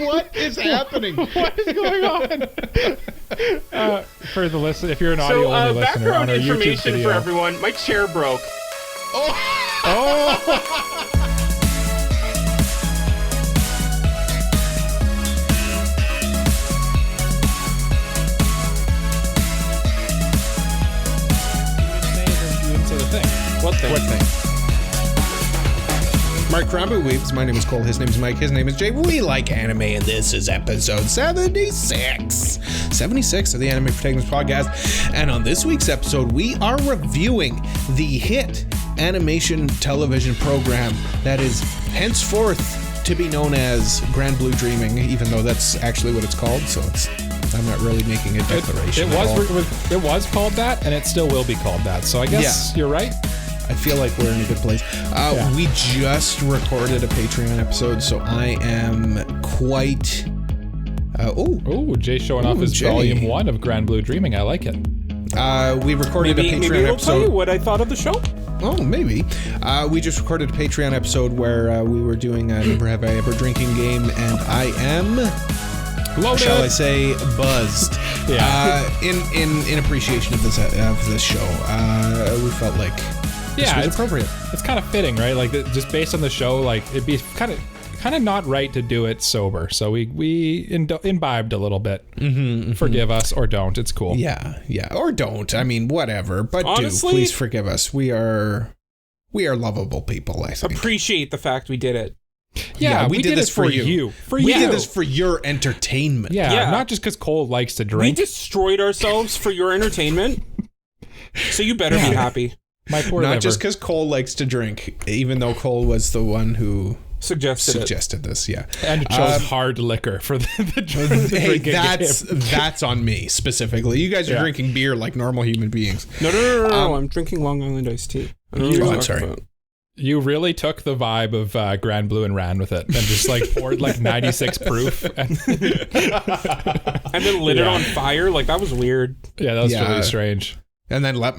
What is happening? What is going on? For the listen, if you're an audio-only listener on our YouTube information video, for everyone. My chair broke. oh. What thing? Mark Guranburu Weebs. My name is Cole. His name is Mike. His name is Jay. We like anime, and this is episode 76. 76 of the Anime Protagonist Podcast. And on this week's episode, we are reviewing the hit animation television program that is henceforth to be known as Guranburu Dreaming, even though that's actually what it's called. So I'm not really making a declaration. It was called that, and it still will be called that. So I guess you're right. I feel like we're in a good place. We just recorded a Patreon episode, so I am quite... Jay showing off his volume 1 of Guranburu Dreaming. I like it. We recorded a Patreon maybe it'll episode. tell you what I thought of the show. Oh, maybe. We just recorded a Patreon episode where we were doing a Never Have I Ever drinking game, and I am... Loaded. Shall I say buzzed? In appreciation of this show, we felt like this was appropriate. It's kind of fitting, right? Like just based on the show, like it'd be kind of not right to do it sober. So we imbibed a little bit. Forgive us or don't. It's cool. Yeah, or don't. I mean, whatever. But honestly, please forgive us. We are lovable people. I think. Appreciate the fact we did it. Yeah, we did this for you. We did this for your entertainment. Yeah. Not just because Cole likes to drink. We destroyed ourselves for your entertainment. So you better be happy. My poor Not liver. just because Cole likes to drink, even though Cole was the one who suggested this. Yeah, and chose hard liquor for the hey, drinking that's on me specifically. You guys are drinking beer like normal human beings. No. I'm drinking Long Island iced tea. I'm sorry. You really took the vibe of Guranburu and ran with it, and just like poured like 96 proof, and then lit it on fire. Like that was weird. Yeah, that was really strange. And then lit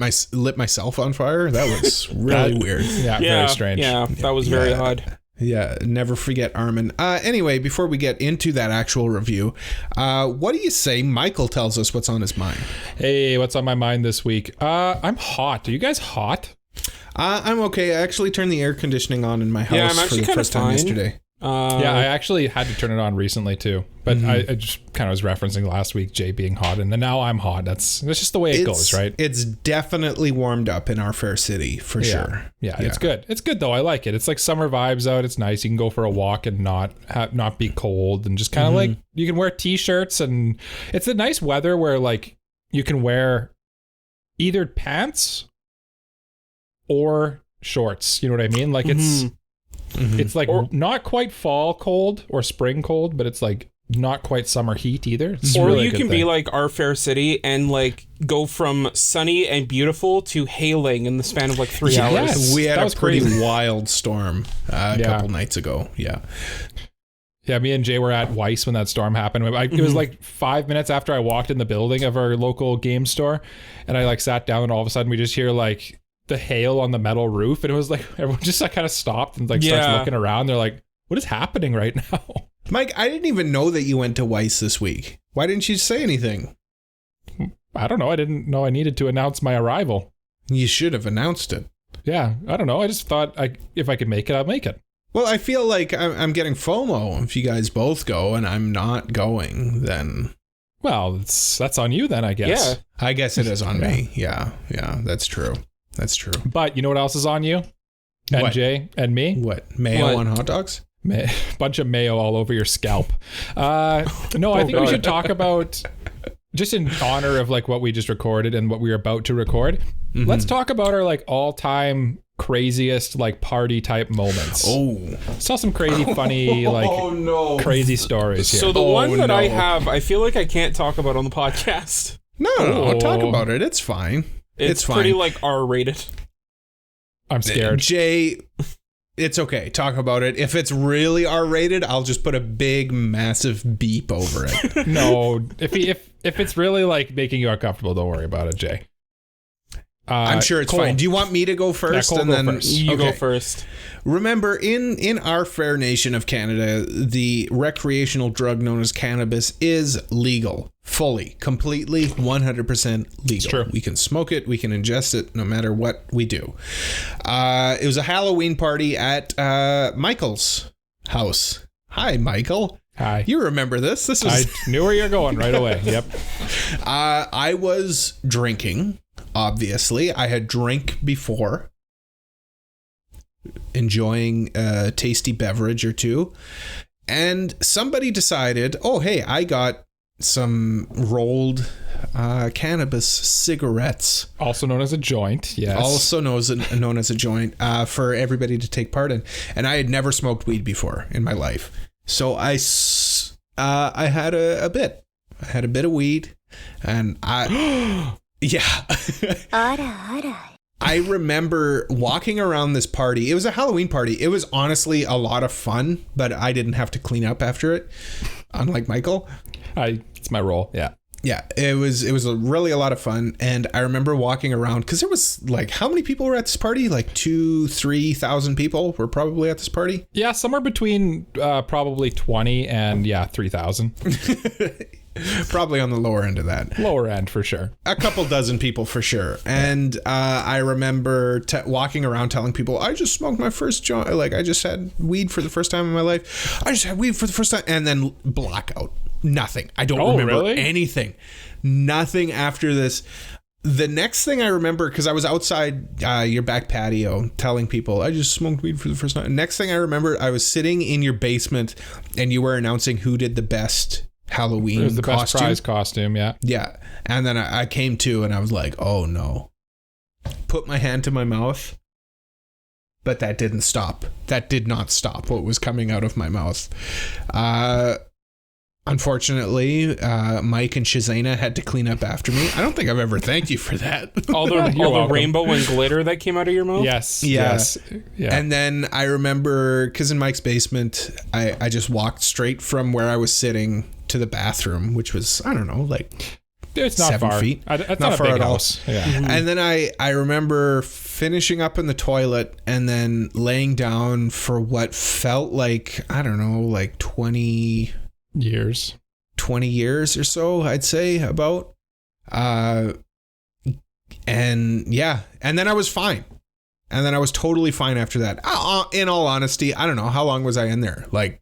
myself on fire. That was really weird. Yeah, very strange. Yeah, that was very odd. Yeah, never forget Armin. Anyway, before we get into that actual review, what do you say Michael tells us what's on his mind? Hey, what's on my mind this week? I'm hot. Are you guys hot? I'm okay. I actually turned the air conditioning on in my house for the first time yesterday. I actually had to turn it on recently too, but I just kind of was referencing last week Jay being hot, and then now I'm hot. That's just the way it goes, right? It's definitely warmed up in our fair city for sure. Yeah, it's good. It's good though. I like it. It's like summer vibes out. It's nice. You can go for a walk and not be cold, and just kind of like you can wear t-shirts, and it's a nice weather where like you can wear either pants or shorts. You know what I mean? Like it's like not quite fall cold or spring cold, but it's like not quite summer heat either. It's or really you can thing. be like our fair city and like go from sunny and beautiful to hailing in the span of like 3 hours. Yes, we had a pretty wild storm a couple nights ago. Yeah, me and Jay were at Weiss when that storm happened. It was like 5 minutes after I walked in the building of our local game store, and I like sat down, and all of a sudden we just hear like the hail on the metal roof, and it was like everyone just like kind of stopped and like starts looking around. They're like, what is happening right now? Mike, I didn't even know that you went to Weiss this week. Why didn't you say anything? I don't know. I didn't know I needed to announce my arrival. You should have announced it. Yeah, I don't know. I just thought if I could make it, I'll make it. Well, I feel like I'm getting FOMO. If you guys both go and I'm not going, then... Well, that's on you then, I guess. Yeah. I guess it is on me. Yeah, that's true. That's true. But you know what else is on you? And what? Jay and me? What? Mayo on hot dogs? Bunch of mayo all over your scalp. I think we should talk about, just in honor of like what we just recorded and what we were about to record, let's talk about our like all-time craziest like party type moments. Saw some crazy funny crazy stories here. So the one that I have, I feel like I can't talk about on the podcast. No, I'll talk about it. It's fine. It's fine. Pretty like R-rated. I'm scared. Jay, it's okay. Talk about it. If it's really R-rated, I'll just put a big, massive beep over it. No, if it's really like making you uncomfortable, don't worry about it, Jay. I'm sure it's Cole. fine. Do you want me to go first? Cole, go first. You go Okay. first. Remember, in our fair nation of Canada, the recreational drug known as cannabis is legal. Fully, completely, 100% legal. true. We can smoke it, we can ingest it, no matter what we do. It was a Halloween party at Michael's house. Hi, Michael. Hi. You remember this? This I was... knew where you're going right away. Yep. I was drinking, obviously. I had drank before, enjoying a tasty beverage or two. And somebody decided, oh, hey, I got some rolled cannabis cigarettes. Also known as a joint. Yes. Also known as a joint for everybody to take part in. And I had never smoked weed before in my life. So I had a bit. I had a bit of weed. And I... yeah. I remember walking around this party. It was a Halloween party. It was honestly a lot of fun, but I didn't have to clean up after it, unlike Michael. It's my role. Yeah. Yeah, it was really a lot of fun. And I remember walking around because there was like, how many people were at this party? Like 2,000-3,000 people were probably at this party. Yeah, somewhere between probably 20 and 3,000. Probably on the lower end of that. Lower end for sure. A couple dozen people for sure. And I remember walking around telling people, I just smoked my first joint. Like, I just had weed for the first time in my life. I just had weed for the first time. And then blackout. Nothing. I don't remember anything. Nothing after this. The next thing I remember, because I was outside your back patio telling people, I just smoked weed for the first time. Next thing I remember, I was sitting in your basement and you were announcing who did the best Halloween It was the costume. best prize costume, yeah. Yeah. And then I came to and I was like, oh no. Put my hand to my mouth. But that didn't stop. That did not stop what was coming out of my mouth. Unfortunately, Mike and Shazana had to clean up after me. I don't think I've ever thanked you for that. All the rainbow and glitter that came out of your mouth? Yes. Yeah. Yes. Yeah. And then I remember, because in Mike's basement, I just walked straight from where I was sitting to the bathroom, which was, I don't know, like it's not 7 far. feet. It's Not not far a big at all. house. Yeah. And then I remember finishing up in the toilet and then laying down for what felt like, I don't know, like 20 years or so, I'd say, about. And yeah, and then I was fine. And then I was totally fine after that. In all honesty, I don't know. How long was I in there? Like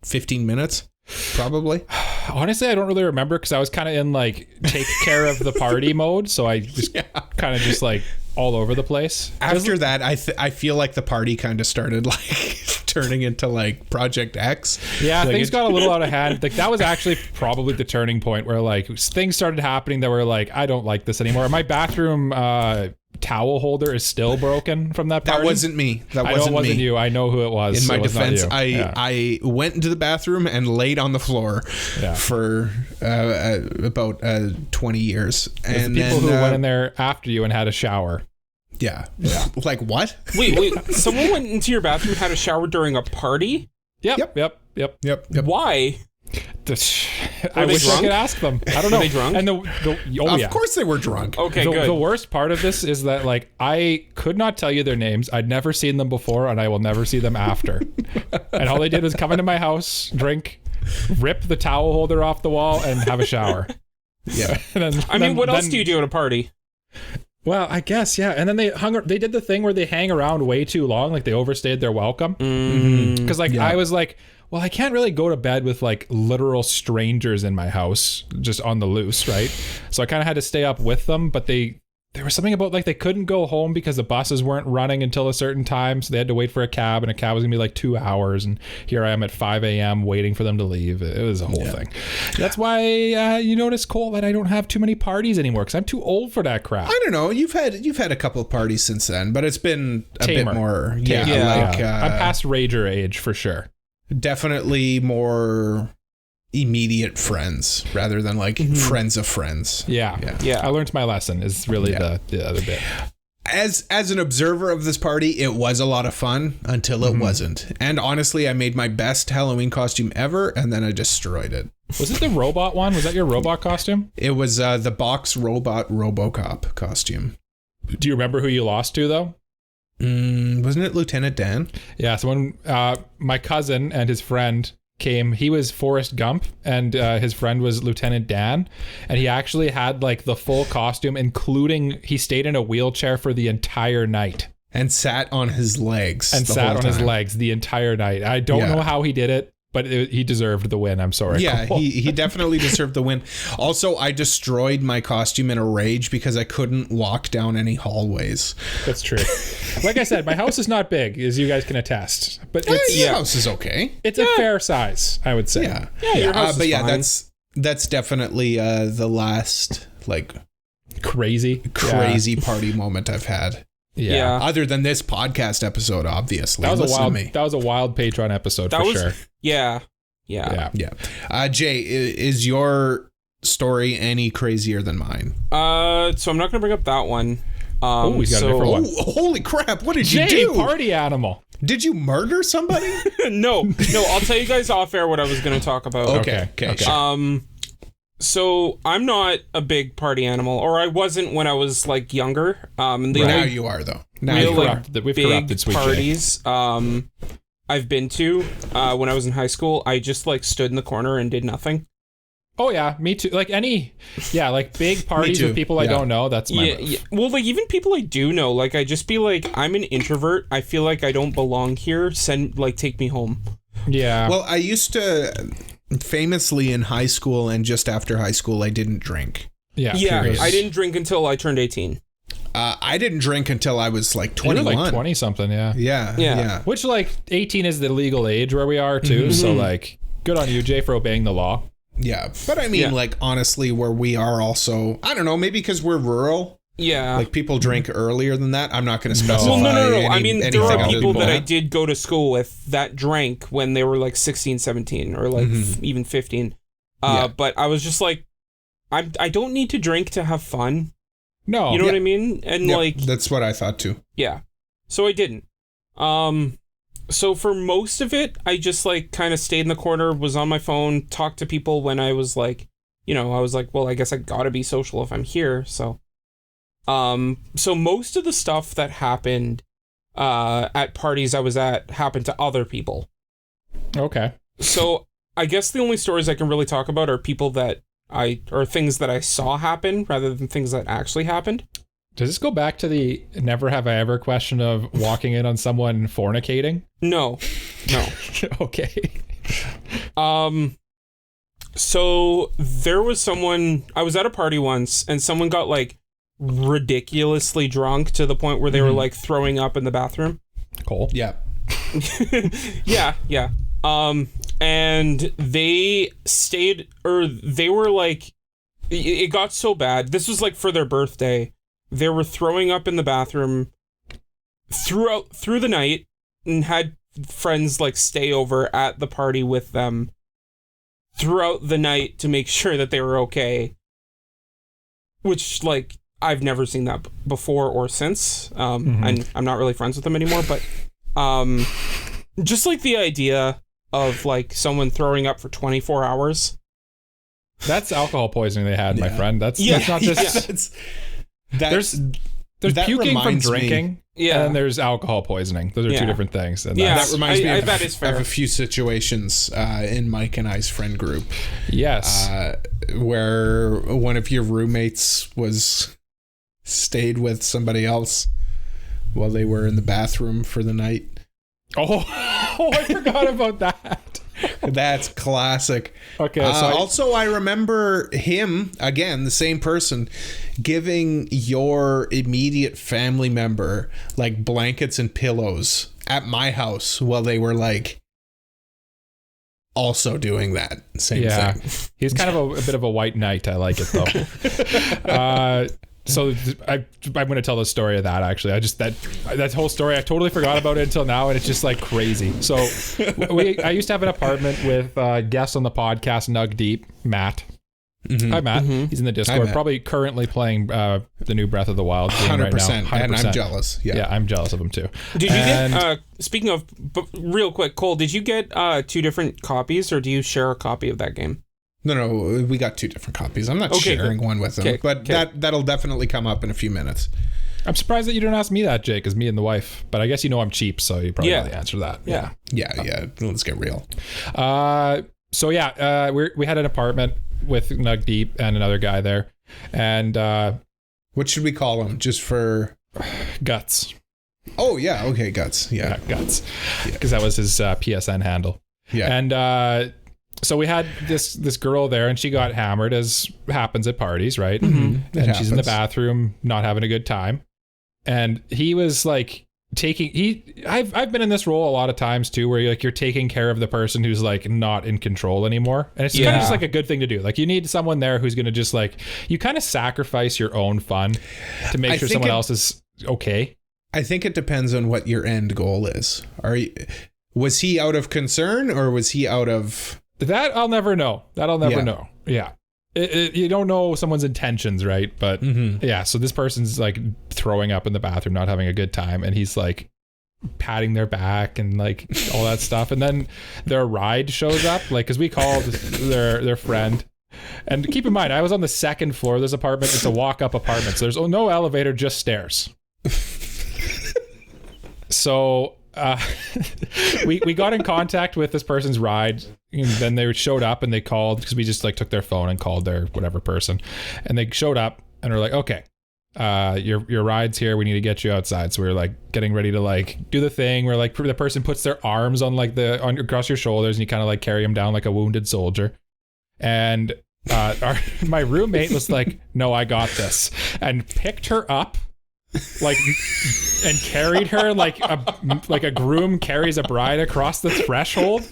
15 minutes, probably. Honestly, I don't really remember because I was kind of in like take care of the party mode. So I was kind of just like all over the place. After that, I feel like the party kind of started like turning into like Project X. Yeah, like things got a little out of hand. Like that was actually probably the turning point where like things started happening that were like, I don't like this anymore. My bathroom towel holder is still broken from that party. That wasn't me. That I know it wasn't wasn't me. you. I know who it was. In my It was not defense, you. I went into the bathroom and laid on the floor for about 20 years. And the people then, who went in there after you and had a shower. Yeah. Like what? Wait. Someone went into your bathroom and had a shower during a party? Yep. Why? I wish drunk? I could ask them. I don't know. Were they drunk? And Of course they were drunk. Okay, good. The worst part of this is that like I could not tell you their names. I'd never seen them before, and I will never see them after. And all they did was come into my house, drink, rip the towel holder off the wall, and have a shower. Yeah. What else do you do at a party? Well, I guess, yeah. And then they did the thing where they hang around way too long, like they overstayed their welcome. Because I was like, well, I can't really go to bed with like literal strangers in my house just on the loose, right? So I kind of had to stay up with them, but there was something about like they couldn't go home because the buses weren't running until a certain time, so they had to wait for a cab, and a cab was gonna be like 2 hours, and here I am at 5 a.m. waiting for them to leave. It was a whole thing. That's why you notice, Cole, that I don't have too many parties anymore because I'm too old for that crap. I don't know. You've had a couple of parties since then, but it's been a Tamer. bit more. I'm past rager age for sure. Definitely more immediate friends rather than like friends of friends. Yeah. I learned my lesson is really the other bit. As an observer of this party, it was a lot of fun until it wasn't. And honestly, I made my best Halloween costume ever, and then I destroyed it. Was it the robot one? Was that your robot costume? It was the box robot RoboCop costume. Do you remember who you lost to though? Wasn't it Lieutenant Dan? Yeah. So when my cousin and his friend came, he was Forrest Gump and his friend was Lieutenant Dan, and he actually had like the full costume, including he stayed in a wheelchair for the entire night and sat on his legs the entire night. I don't know how he did it, but he deserved the win. I'm sorry. Yeah, he definitely deserved the win. Also, I destroyed my costume in a rage because I couldn't walk down any hallways. That's true. Like I said, my house is not big, as you guys can attest. But your house is okay. It's a fair size, I would say. Yeah, your house is fine. That's definitely the last like crazy party moment I've had. Yeah. Other than this podcast episode, obviously. That was a wild Patreon episode sure. Yeah. Jay, is your story any crazier than mine? So I'm not going to bring up that one. We got a different one. Holy crap! What did you Jay, do? Party animal. Did you murder somebody? No. I'll tell you guys off air what I was going to talk about. Okay. Sure. So I'm not a big party animal, or I wasn't when I was like younger. Now you are though. Now real, you like, we've big corrupted Sweet parties. I've been to when I was in high school. I just like stood in the corner and did nothing. Oh yeah, me too. Like like big parties with people I don't know. That's my move. Yeah. Well, like even people I do know, like I just be like, I'm an introvert. I feel like I don't belong here. Take me home. Yeah. Well, I used to famously in high school and just after high school, I didn't drink. Yeah. I didn't drink until I turned 18. I didn't drink until I was like 21. You were like 20 something, yeah. Yeah. Which like 18 is the legal age where we are too. Mm-hmm. So like, good on you, Jay, for obeying the law. Yeah, but I mean, like honestly, where we are also, I don't know, maybe because we're rural. Yeah. Like people drink earlier than that. I'm not going to specify. Well, no. I mean, there are people that I did did go to school with that drank when they were like 16, 17 or like even 15. But I was just like, I don't need to drink to have fun. No. You know what I mean? And like, that's what I thought too. Yeah. So I didn't. So for most of it, I just like kind of stayed in the corner, was on my phone, talked to people when I was like, I was like, well, I guess I gotta be social if I'm here. So most of the stuff that happened at parties I was at happened to other people. Okay. So I guess the only stories I can really talk about are people that or things that I saw happen rather than things that actually happened. Does this go back to the never have I ever question of walking in on someone fornicating? No. Okay. So there was someone, I was at a party once and someone got like ridiculously drunk to the point where they were like throwing up in the bathroom. Cool. Yeah. Yeah. And they stayed, or they were like, it got so bad. This was like for their birthday. They were throwing up in the bathroom through the night and had friends like stay over at the party with them throughout the night to make sure that they were okay. Which like I've never seen that before or since. And I'm not really friends with them anymore, but just like the idea of like someone throwing up for 24 hours. That's alcohol poisoning they had, my friend. That's not just... There's puking from drinking, and there's alcohol poisoning. Those are two different things. And that reminds me of, that is fair. Of a few situations in Mike and I's friend group. Yes. Where one of your roommates stayed with somebody else while they were in the bathroom for the night. Oh, I forgot about that. That's classic. Okay. So I remember him, again, the same person, giving your immediate family member like blankets and pillows at my house while they were like also doing that same thing. He's kind of a bit of a white knight. I like it though. So I'm going to tell the story of that actually. That whole story, I totally forgot about it until now, and it's just like crazy. So I used to have an apartment with guests on the podcast, Nug Deep, Matt. Hi Matt. He's in the Discord, probably currently playing the new Breath of the Wild game 100%, right now. 100%. And I'm jealous. Yeah, I'm jealous of him too. Did you get, speaking of, real quick, Cole, did you get 2 different copies, or do you share a copy of that game? No, we got 2 different copies. I'm not sharing one with them, but that'll definitely come up in a few minutes. I'm surprised that you didn't ask me that, Jake, as me and the wife. But I guess you know I'm cheap, so you probably know the answer to that. Yeah. Let's get real. We had an apartment with Nug Deep and another guy there. And what should we call him? Just for Guts. Oh, yeah. Okay, Guts. Yeah, Guts. Because that was his PSN handle. Yeah. And so we had this girl there, and she got hammered, as happens at parties, right? Mm-hmm. And she's in the bathroom, not having a good time. And he was like I've been in this role a lot of times too, where you're taking care of the person who's like not in control anymore. And it's kind of just like a good thing to do. Like you need someone there who's going to just like, you kind of sacrifice your own fun to make sure someone else is okay. I think it depends on what your end goal is. Was he out of concern, or was he out of... That I'll never know. Know. Yeah. You don't know someone's intentions, right? But yeah, so this person's like throwing up in the bathroom, not having a good time, and he's like patting their back and like all that stuff. And then their ride shows up, like, because we called their friend. And keep in mind, I was on the second floor of this apartment. It's a walk-up apartment, so there's no elevator, just stairs. So we got in contact with this person's ride, and then they showed up and they called, because we just like took their phone and called their whatever person, and they showed up and were like, okay, your ride's here, we need to get you outside. So we were like getting ready to like do the thing where like the person puts their arms on like across your shoulders, and you kind of like carry them down like a wounded soldier. And my roommate was like, no, I got this, and picked her up like and carried her like a groom carries a bride across the threshold,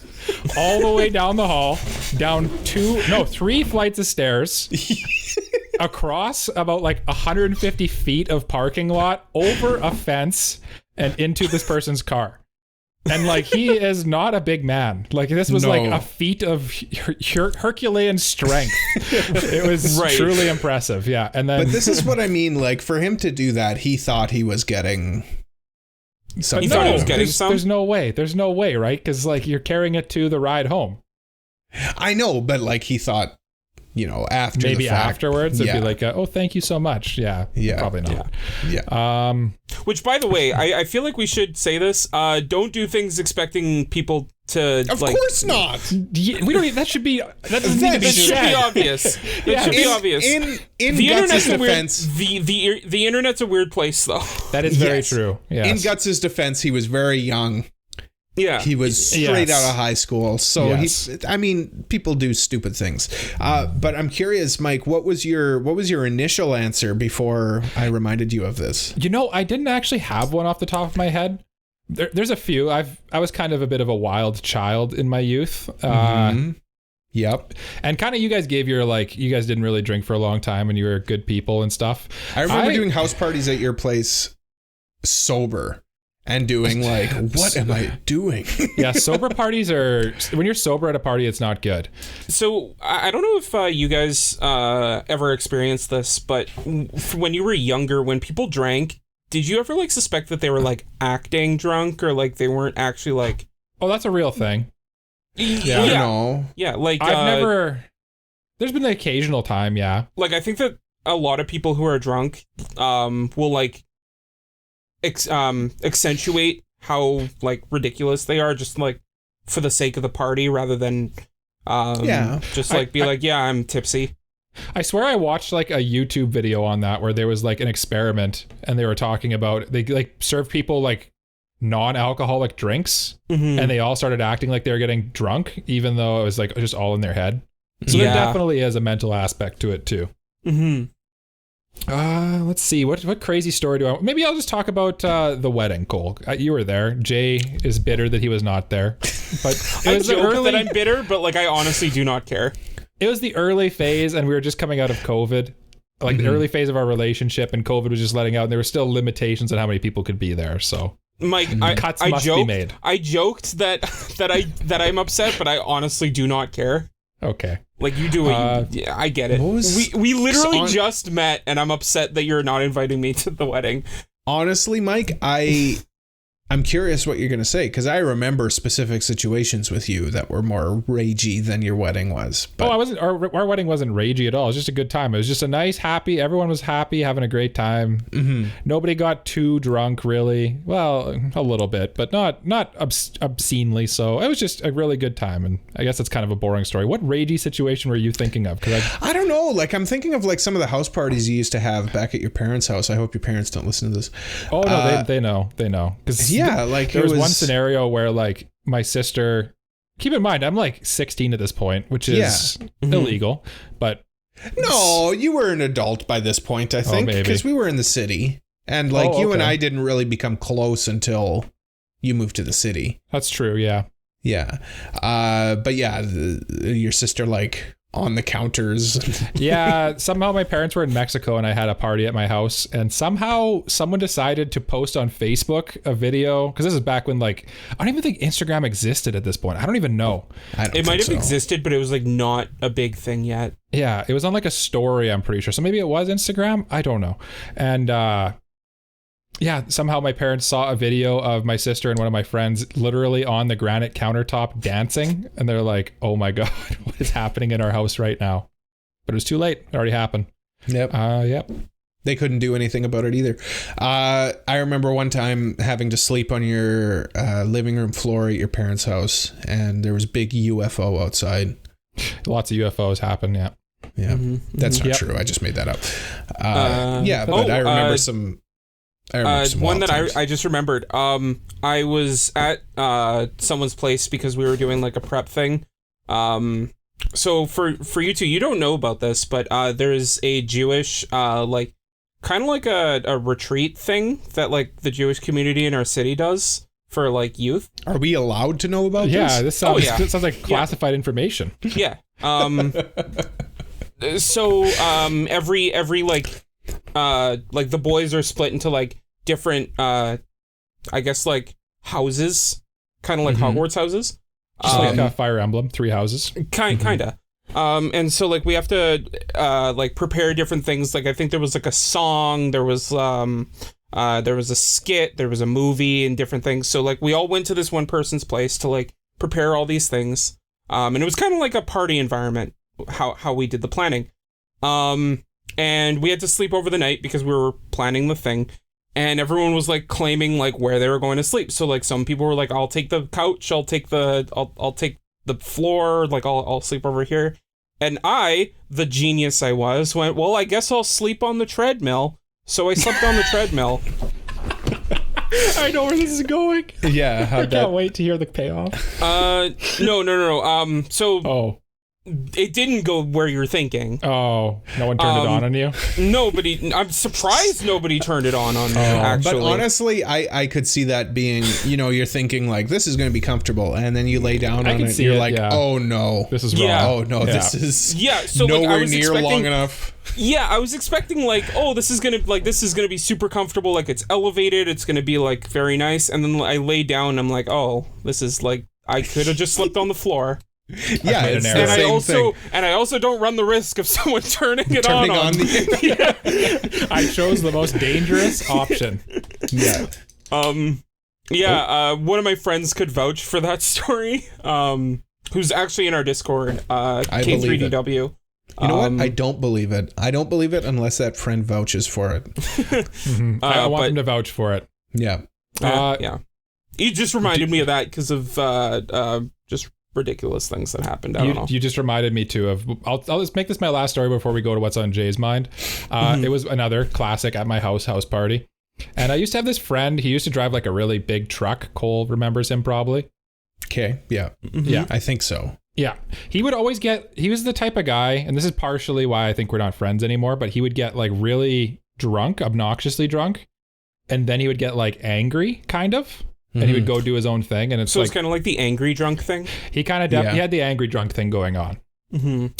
all the way down the hall, down 3 flights of stairs, across about like 150 feet of parking lot, over a fence, and into this person's car. And like, he is not a big man. Like, this was like a feat of Herculean strength. It was truly impressive. Yeah. And then, but this is what I mean. Like, for him to do that, he thought he was getting something. He thought he was getting some. There's no way, right? Because like, you're carrying it to the ride home. I know, but like, he thought, after maybe the fact, afterwards it'd be like, oh, thank you so much. Yeah. Probably not. Yeah. Which, by the way, I feel like we should say this. Don't do things expecting people to. Of course not. We don't. That should be. That doesn't need to be said. Should be obvious. It should be obvious. In the Guts' internet's defense, the internet's a weird place, though. That is very true. Yes. In Guts' defense, he was very young. Yeah, he was straight out of high school, so people do stupid things. But I'm curious, Mike, what was your initial answer before I reminded you of this? I didn't actually have one off the top of my head. There's a few. I was kind of a bit of a wild child in my youth. Yep. And kind of, you guys gave your you guys didn't really drink for a long time, and you were good people and stuff. I remember doing house parties at your place sober. And doing like, what am I doing? Yeah, sober parties when you're sober at a party, it's not good. So I don't know if you guys ever experienced this, but when you were younger, when people drank, did you ever like suspect that they were like acting drunk, or like they weren't actually like... Oh, that's a real thing. Yeah. No. Yeah, like... I've never... There's been the occasional time, yeah. Like, I think that a lot of people who are drunk will like... accentuate how like ridiculous they are, just like for the sake of the party, rather than just like be like, yeah, I'm tipsy. I swear I watched like a YouTube video on that where there was like an experiment, and they were talking about, they like served people like non-alcoholic drinks, and they all started acting like they were getting drunk, even though it was like just all in their head. So there definitely is a mental aspect to it too. Let's see, what crazy story do I... Maybe I'll just talk about the wedding, Cole. You were there. Jay is bitter that he was not there. But I joke that I'm bitter, but like, I honestly do not care. It was the early phase, and we were just coming out of COVID. Like the early phase of our relationship, and COVID was just letting out, and there were still limitations on how many people could be there. So Mike, cuts must be made. I joked that I'm upset, but I honestly do not care. Okay. Like, you do it. Yeah, I get it. We literally just met, and I'm upset that you're not inviting me to the wedding. Honestly, Mike, I I'm curious what you're going to say, because I remember specific situations with you that were more ragey than your wedding was. But I wasn't. Our wedding wasn't ragey at all. It was just a good time. It was just a nice, happy. Everyone was happy, having a great time. Mm-hmm. Nobody got too drunk, really. Well, a little bit, but not obscenely so. It was just a really good time, and I guess it's kind of a boring story. What ragey situation were you thinking of? Because I don't know. Like, I'm thinking of like some of the house parties you used to have back at your parents' house. I hope your parents don't listen to this. Oh no, they know. Because like there was one scenario where like my sister, keep in mind I'm like 16 at this point, which is illegal, but no, you were an adult by this point, I think, because we were in the city, and like you and I didn't really become close until you moved to the city. That's true. Yeah. But yeah, your sister like on the counters. Yeah, somehow my parents were in Mexico and I had a party at my house, and somehow someone decided to post on Facebook a video, because this is back when like I don't even think Instagram existed at this point. I don't even know. It might have existed, but it was like not a big thing yet. Yeah, it was on like a story, I'm pretty sure. So maybe it was Instagram. I don't know. And yeah, somehow my parents saw a video of my sister and one of my friends literally on the granite countertop dancing. And they're like, oh my God, what is happening in our house right now? But it was too late. It already happened. Yep. Yep. They couldn't do anything about it either. I remember one time having to sleep on your living room floor at your parents' house, and there was a big UFO outside. Lots of UFOs happen, yeah. Yeah, that's not true. I just made that up. But I remember some... one that I just remembered. I was at someone's place because we were doing like a prep thing. So for you two, you don't know about this, but there's a Jewish like kind of like a retreat thing that like the Jewish community in our city does for like youth. Are we allowed to know about this? Yeah, this sounds like classified information. Yeah. So every like the boys are split into like different I guess like houses, kind of like Hogwarts houses, just like a Fire Emblem, 3 houses, kinda. And so like we have to like prepare different things. Like I think there was like a song, there was a skit, there was a movie, and different things. So like we all went to this one person's place to like prepare all these things, and it was kind of like a party environment how we did the planning. And we had to sleep over the night because we were planning the thing, and everyone was like claiming like where they were going to sleep. So like some people were like, I'll take the couch, I'll take the floor, like I'll sleep over here. And I, the genius I was, went, well, I guess I'll sleep on the treadmill. So I slept on the treadmill. I know where this is going. Yeah, I can't wait to hear the payoff. No. So it didn't go where you're thinking. Oh, no one turned it on you? Nobody. I'm surprised nobody turned it on me, actually. But honestly, I could see that being, you're thinking like, this is going to be comfortable. And then you lay down on it and you're like, oh no. This is wrong. Oh no, this is so nowhere near long enough. Yeah, I was expecting like, this is gonna be super comfortable, like it's elevated, it's gonna be like very nice. And then I lay down and I'm like, oh, this is like, I could have just slept on the floor. Yeah, it's the same thing. And I also don't run the risk of someone turning it on. I chose the most dangerous option. Yeah. One of my friends could vouch for that story. Who's actually in our Discord, K3DW. You know what? I don't believe it. I don't believe it unless that friend vouches for it. I want him to vouch for it. Yeah. Yeah. You just reminded me of that because of just ridiculous things that happened. I don't know. You just reminded me too of. I'll just make this my last story before we go to what's on Jay's mind. It was another classic at my house party, and I used to have this friend. He used to drive like a really big truck. Cole remembers him probably. Okay. Yeah. Yeah. I think so. Yeah. He would always he was the type of guy, and this is partially why I think we're not friends anymore, but he would get like really drunk, obnoxiously drunk, and then he would get like angry, kind of. And he would go do his own thing, and it's it's kind of like the angry drunk thing. He kind of he had the angry drunk thing going on.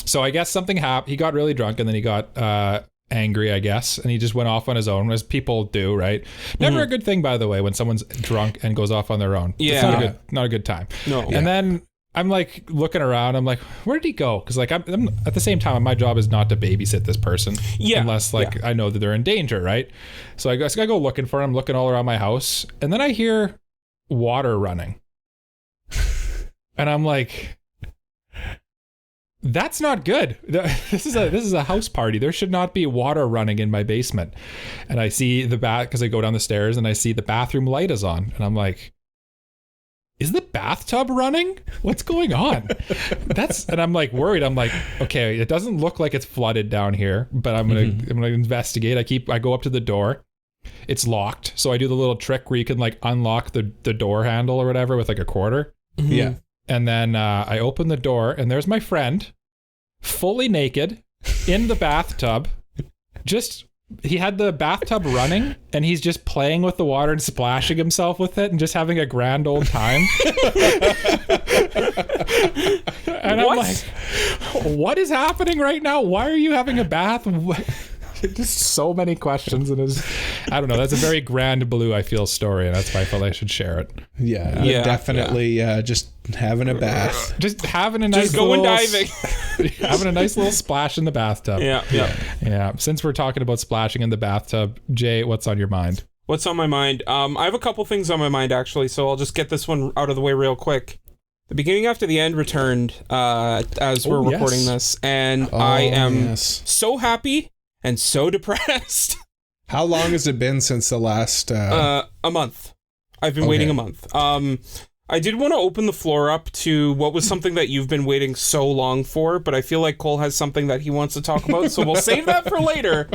So I guess something happened. He got really drunk, and then he got angry, I guess, and he just went off on his own, as people do, right? Never a good thing, by the way, when someone's drunk and goes off on their own. Yeah, it's not a good time. No. And then I'm like looking around. I'm like, where did he go? Because like I'm at the same time, my job is not to babysit this person. Yeah. Unless like I know that they're in danger, right? So I guess I go looking for him, looking all around my house, and then I hear water running. And I'm like, that's not good. This is a house party. There should not be water running in my basement. And I see the because I go down the stairs and I see the bathroom light is on. And I'm like, is the bathtub running? What's going on? And I'm like worried. I'm like, okay, it doesn't look like it's flooded down here, but I'm gonna investigate. I go up to the door. It's locked. So I do the little trick where you can like unlock the door handle or whatever with like a quarter. Mm-hmm. Yeah. And then I open the door and there's my friend fully naked in the bathtub. He had the bathtub running and he's just playing with the water and splashing himself with it and just having a grand old time. And I'm like, what is happening right now? Why are you having a bath? Just so many questions. And I don't know. That's a very grand blue, I feel, story. And that's why I felt I should share it. Yeah, definitely. Just having a bath. Just having a nice just going diving. Having a nice little splash in the bathtub. Yeah. Since we're talking about splashing in the bathtub, Jay, what's on your mind? What's on my mind? I have a couple things on my mind, actually, so I'll just get this one out of the way real quick. The beginning after the end returned as we're recording this, and I am so happy and so depressed. How long has it been since the last... A month. I've been waiting a month. I did want to open the floor up to what was something that you've been waiting so long for, but I feel like Cole has something that he wants to talk about, so we'll save that for later.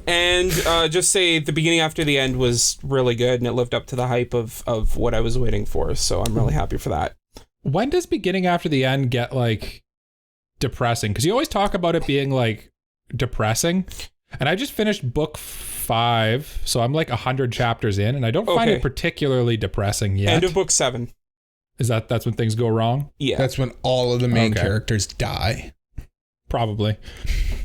And just say the beginning after the end was really good, and it lived up to the hype of what I was waiting for, so I'm really happy for that. When does beginning after the end get, like, depressing? Because you always talk about it being, like, depressing. And I just finished book 5, so I'm like 100 chapters in, and I don't find it particularly depressing yet. End of book 7. Is that's when things go wrong? Yeah. That's when all of the main characters die. Probably.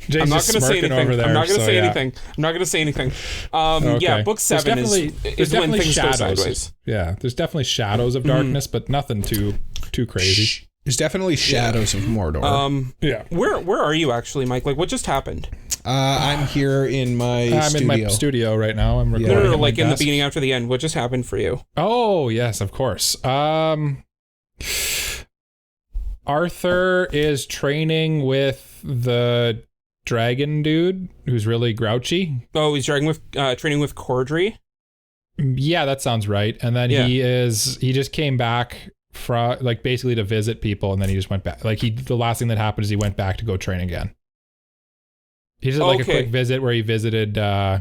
Jay's I'm not going to say anything. Over there, I'm not going to say anything. I'm not going to say anything. Yeah, book 7 is when things go sideways. Yeah, there's definitely shadows of darkness, but nothing too crazy. There's definitely shadows of Mordor. Yeah. Where are you actually, Mike? Like, what just happened? I'm here in my studio. I'm in my studio right now. I'm recording. No, like in the beginning after the end. What just happened for you? Oh, yes, of course. Arthur is training with the dragon dude who's really grouchy. Oh, he's training with Cordry? Yeah, that sounds right. And then he just came back from, like, basically to visit people, and then he just went back. Like, the last thing that happened is he went back to go train again. He did like a quick visit where he visited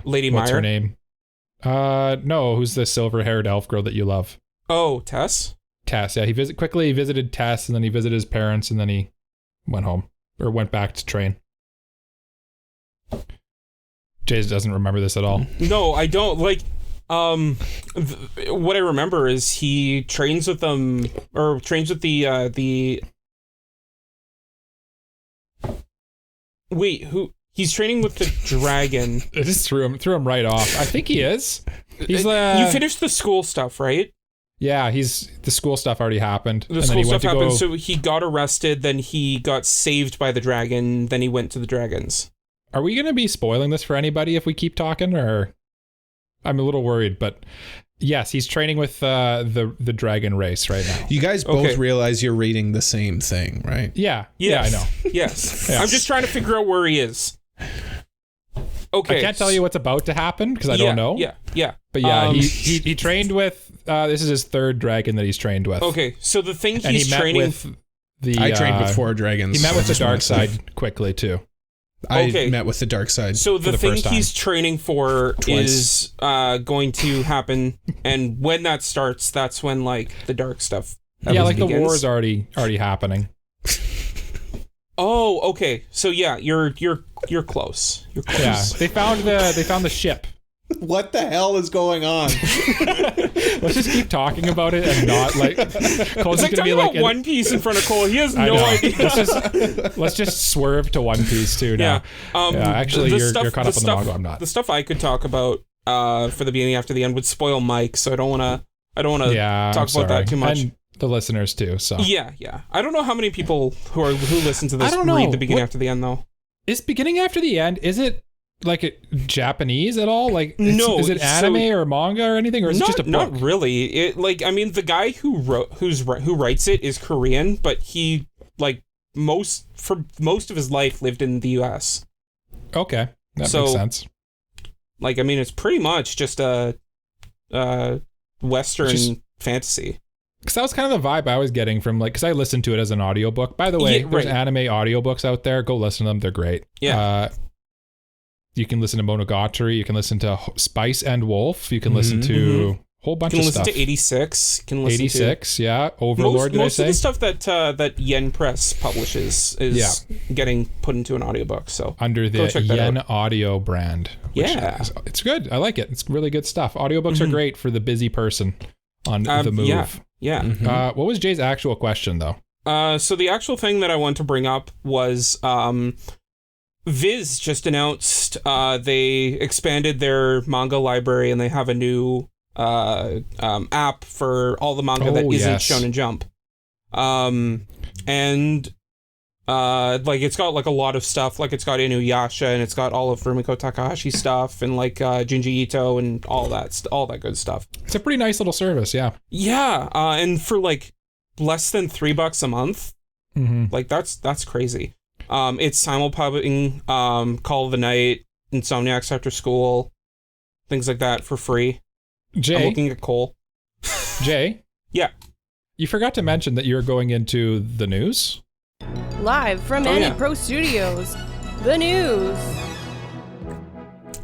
Lady what's Meyer? her name? No, who's the silver-haired elf girl that you love? Oh, Tess? Tess, yeah. He visited Tess, and then he visited his parents, and then he went home or went back to train. Jay doesn't remember this at all. No, I don't. Like, what I remember is he trains with them, or trains with the. Wait, who? He's training with the dragon. I just threw him right off. I think he is. He's you finished the school stuff, right? Yeah, the school stuff already happened. The school stuff happened, so he got arrested, then he got saved by the dragon, then he went to the dragons. Are we going to be spoiling this for anybody if we keep talking, or? I'm a little worried, but yes, he's training with the dragon race right now. You guys both realize you're reading the same thing, right? Yeah. Yes. Yeah, I know. Yes. I'm just trying to figure out where he is. Okay. I can't tell you what's about to happen because I don't know. Yeah. But yeah, he trained with, this is his 3rd dragon that he's trained with. Okay, so the thing and he's training with I trained with 4 dragons. He met with the dark side quickly too. I met with the dark side. So the thing he's time. training for is going to happen, and when that starts, that's when like the dark stuff. Yeah, like begins. the war is already happening. Oh, okay. So yeah, you're close. You're close. Yeah, they found the ship. What the hell is going on? Let's just keep talking about it and not like. Cole's it's like talking about One Piece in front of Cole. He has no idea. Let's just swerve to One Piece too now. Yeah. Actually, you're caught up on the manga. I'm not. The stuff I could talk about for the beginning after the end would spoil Mike, so I don't want to talk about that too much. And the listeners too. So yeah. I don't know how many people who listen to this read the beginning after the end though. Is beginning after the end? Is it Japanese at all? Like, no, is it anime or manga or anything, or is it just a book? Not really. It the guy who writes it is Korean, but he for most of his life lived in the U.S. Okay, that makes sense. It's pretty much just a Western fantasy. Because that was kind of the vibe I was getting from because I listened to it as an audiobook. By the way, there's anime audiobooks out there. Go listen to them. They're great. Yeah. You can listen to Monogatari. You can listen to Spice and Wolf. You can listen to a whole bunch of stuff. You can listen to 86. You can listen 86, yeah. Overlord, most of the stuff that Yen Press publishes is getting put into an audiobook. So under the Yen Audio brand. It's good. I like it. It's really good stuff. Audiobooks are great for the busy person on the move. Yeah. What was Jay's actual question, though? So the actual thing that I want to bring up was VIZ just announced they expanded their manga library and they have a new app for all the manga that isn't Shonen Jump. It's got a lot of stuff. It's got Inuyasha and it's got all of Rumiko Takahashi's stuff and Junji Ito and all that good stuff. It's a pretty nice little service, yeah. Yeah, and for less than $3 a month, that's crazy. It's simulpubbing Call of the Night, Insomniacs After School, things like that for free. Jay, I'm looking at Cole. Jay? Yeah. You forgot to mention that you were going into the news? Live from Anipro Studios, the news.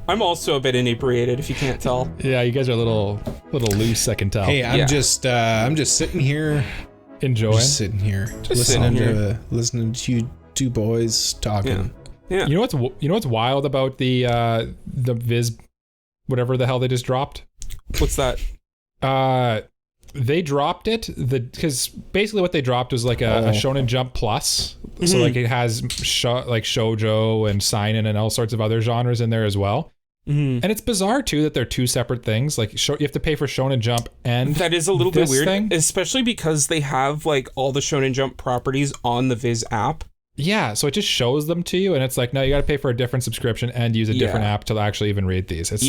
I'm also a bit inebriated, if you can't tell. Yeah, you guys are a little loose, I can tell. Hey, I'm just sitting here, enjoying. Listening to you two boys talking. Yeah. You know what's wild about the VIZ, whatever the hell they just dropped? What's that? They dropped it because basically what they dropped was a Shonen Jump Plus. So it has shoujo and seinen and all sorts of other genres in there as well. And it's bizarre too that they're two separate things. You have to pay for Shonen Jump and that is a little bit weird, thing. Especially because they have all the Shonen Jump properties on the VIZ app. Yeah, so it just shows them to you, and it's no, you got to pay for a different subscription and use a different app to actually even read these. It's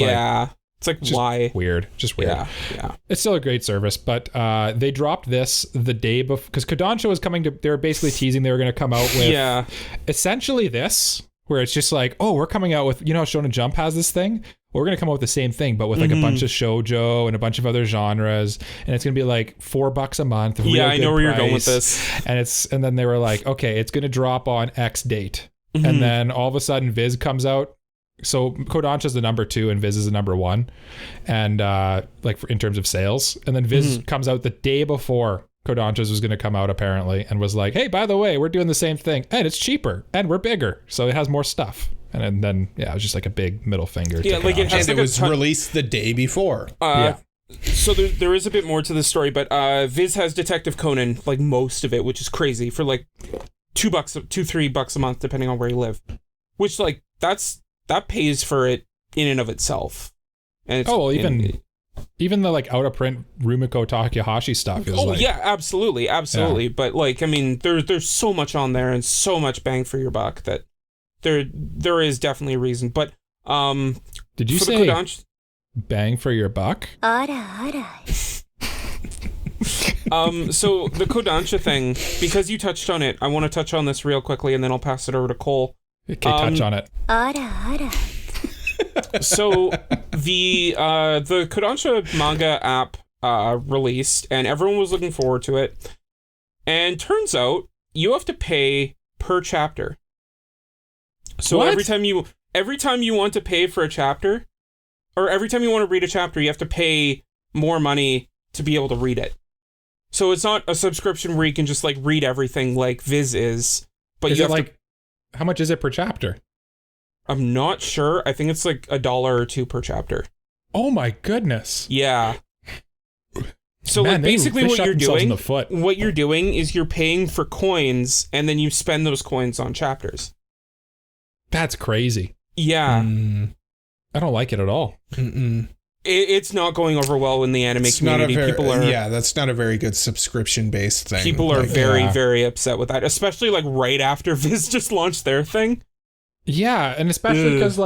it's why weird, just weird. Yeah. It's still a great service, but they dropped this the day before because Kodansha was coming to. They were basically teasing they were going to come out with essentially this, where it's just we're coming out with Shonen Jump has this thing. We're going to come out with the same thing, but with a bunch of shoujo and a bunch of other genres, and it's going to be $4 a month. I know where you're going with this. And then they were okay, it's going to drop on X date, and then all of a sudden VIZ comes out. So Kodansha's the number 2 and VIZ is the number 1, and in terms of sales, and then VIZ comes out the day before Kodansha's was going to come out apparently, and was hey, by the way, we're doing the same thing, and it's cheaper, and we're bigger, so it has more stuff. And then it was just a big middle finger. Yeah, it was released the day before. So there is a bit more to the story, but VIZ has Detective Conan, most of it, which is crazy for $2-3 a month, depending on where you live. Which that pays for it in and of itself. And even the out of print Rumiko Takahashi stuff is absolutely. Yeah. But there's so much on there and so much bang for your buck that there is definitely a reason. But did you say bang for your buck? So the Kodansha thing, because you touched on it, I want to touch on this real quickly and then I'll pass it over to Cole. Okay, touch on it. So the Kodansha Manga App released and everyone was looking forward to it. And turns out you have to pay per chapter. So what? every time you want to pay for a chapter, or every time you want to read a chapter, you have to pay more money to be able to read it. So it's not a subscription where you can just read everything like VIZ is, but you have to. How much is it per chapter? I'm not sure. I think it's $1 or $2 per chapter. Oh my goodness. Yeah. So Man, basically they what shot you're themselves in doing, the foot. what you're doing is you're paying for coins and then you spend those coins on chapters. That's crazy. Yeah. I don't like it at all. It's not going over well in the anime community. That's not a very good subscription-based thing. People are very upset with that, especially right after VIZ just launched their thing. Yeah, and especially because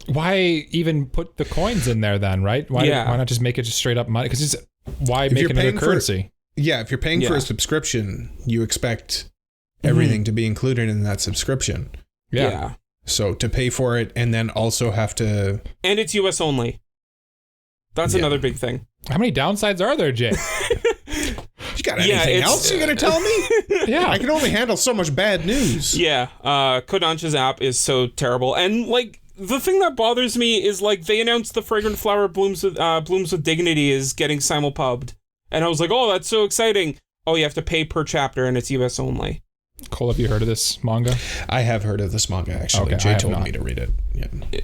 why even put the coins in there then, right? Why not just make it just straight up money? Because why make another currency? If you're paying for a subscription, you expect everything to be included in that subscription. Yeah. So to pay for it and then also have to... And it's US only. That's another big thing. How many downsides are there, Jay? You got anything else you're going to tell me? Yeah. I can only handle so much bad news. Yeah. Kodansha's app is so terrible. And, like, the thing that bothers me is, like, they announced the Fragrant Flower Blooms with Dignity is getting simulpubbed. And I was like, oh, that's so exciting. Oh, you have to pay per chapter and it's US only. Cole, have you heard of this manga? I have heard of this manga, actually. Okay, Jay told me to read it.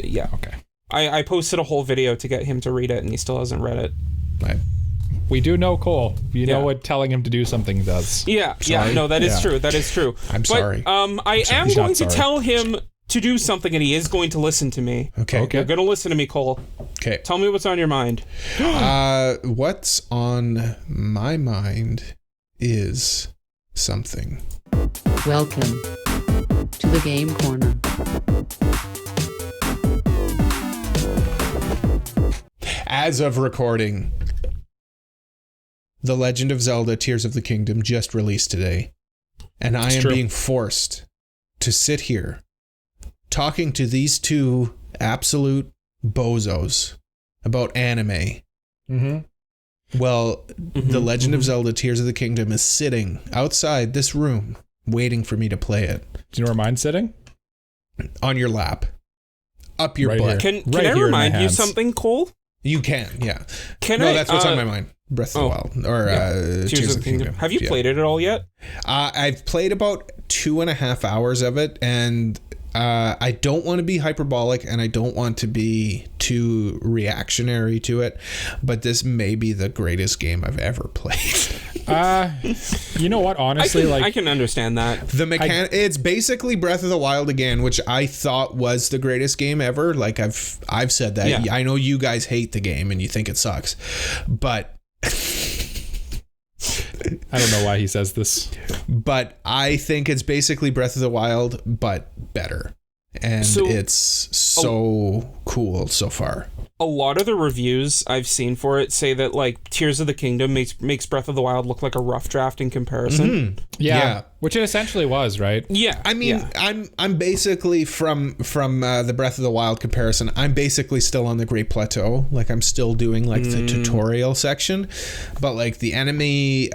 Yeah. Okay. I posted a whole video to get him to read it, and he still hasn't read it. We do know Cole. You know what telling him to do something does. Yeah, no, that is true. That is true. I'm sorry. I am going to tell him to do something, and he is going to listen to me. Okay. You're going to listen to me, Cole. Okay. Tell me what's on your mind. What's on my mind is something. Welcome to the Game Corner. As of recording, The Legend of Zelda Tears of the Kingdom just released today. And I am being forced to sit here talking to these two absolute bozos about anime. Mm-hmm. Well, The Legend of Zelda Tears of the Kingdom is sitting outside this room waiting for me to play it. Do you know where mine's sitting? On your lap. Up your Right butt. here. Can Right I here in my remind you hands. something, Cole? You can, yeah. That's what's on my mind. Breath of the Wild. Or Tears of the Kingdom. Have you played it at all yet? I've played about 2.5 hours of it, and I don't want to be hyperbolic, and I don't want to be too reactionary to it, but this may be the greatest game I've ever played. You know what? Honestly, I can understand that. It's basically Breath of the Wild again, which I thought was the greatest game ever. Like I've said that. Yeah. I know you guys hate the game and you think it sucks, but I don't know why he says this. But I think it's basically Breath of the Wild, but better. And it's so cool so far. A lot of the reviews I've seen for it say that like Tears of the Kingdom makes Breath of the Wild look like a rough draft in comparison. Mm-hmm. Yeah, which it essentially was, right? Yeah. I mean, I'm basically from the Breath of the Wild comparison. I'm basically still on the Great Plateau. Like I'm still doing like the tutorial section, but like the enemy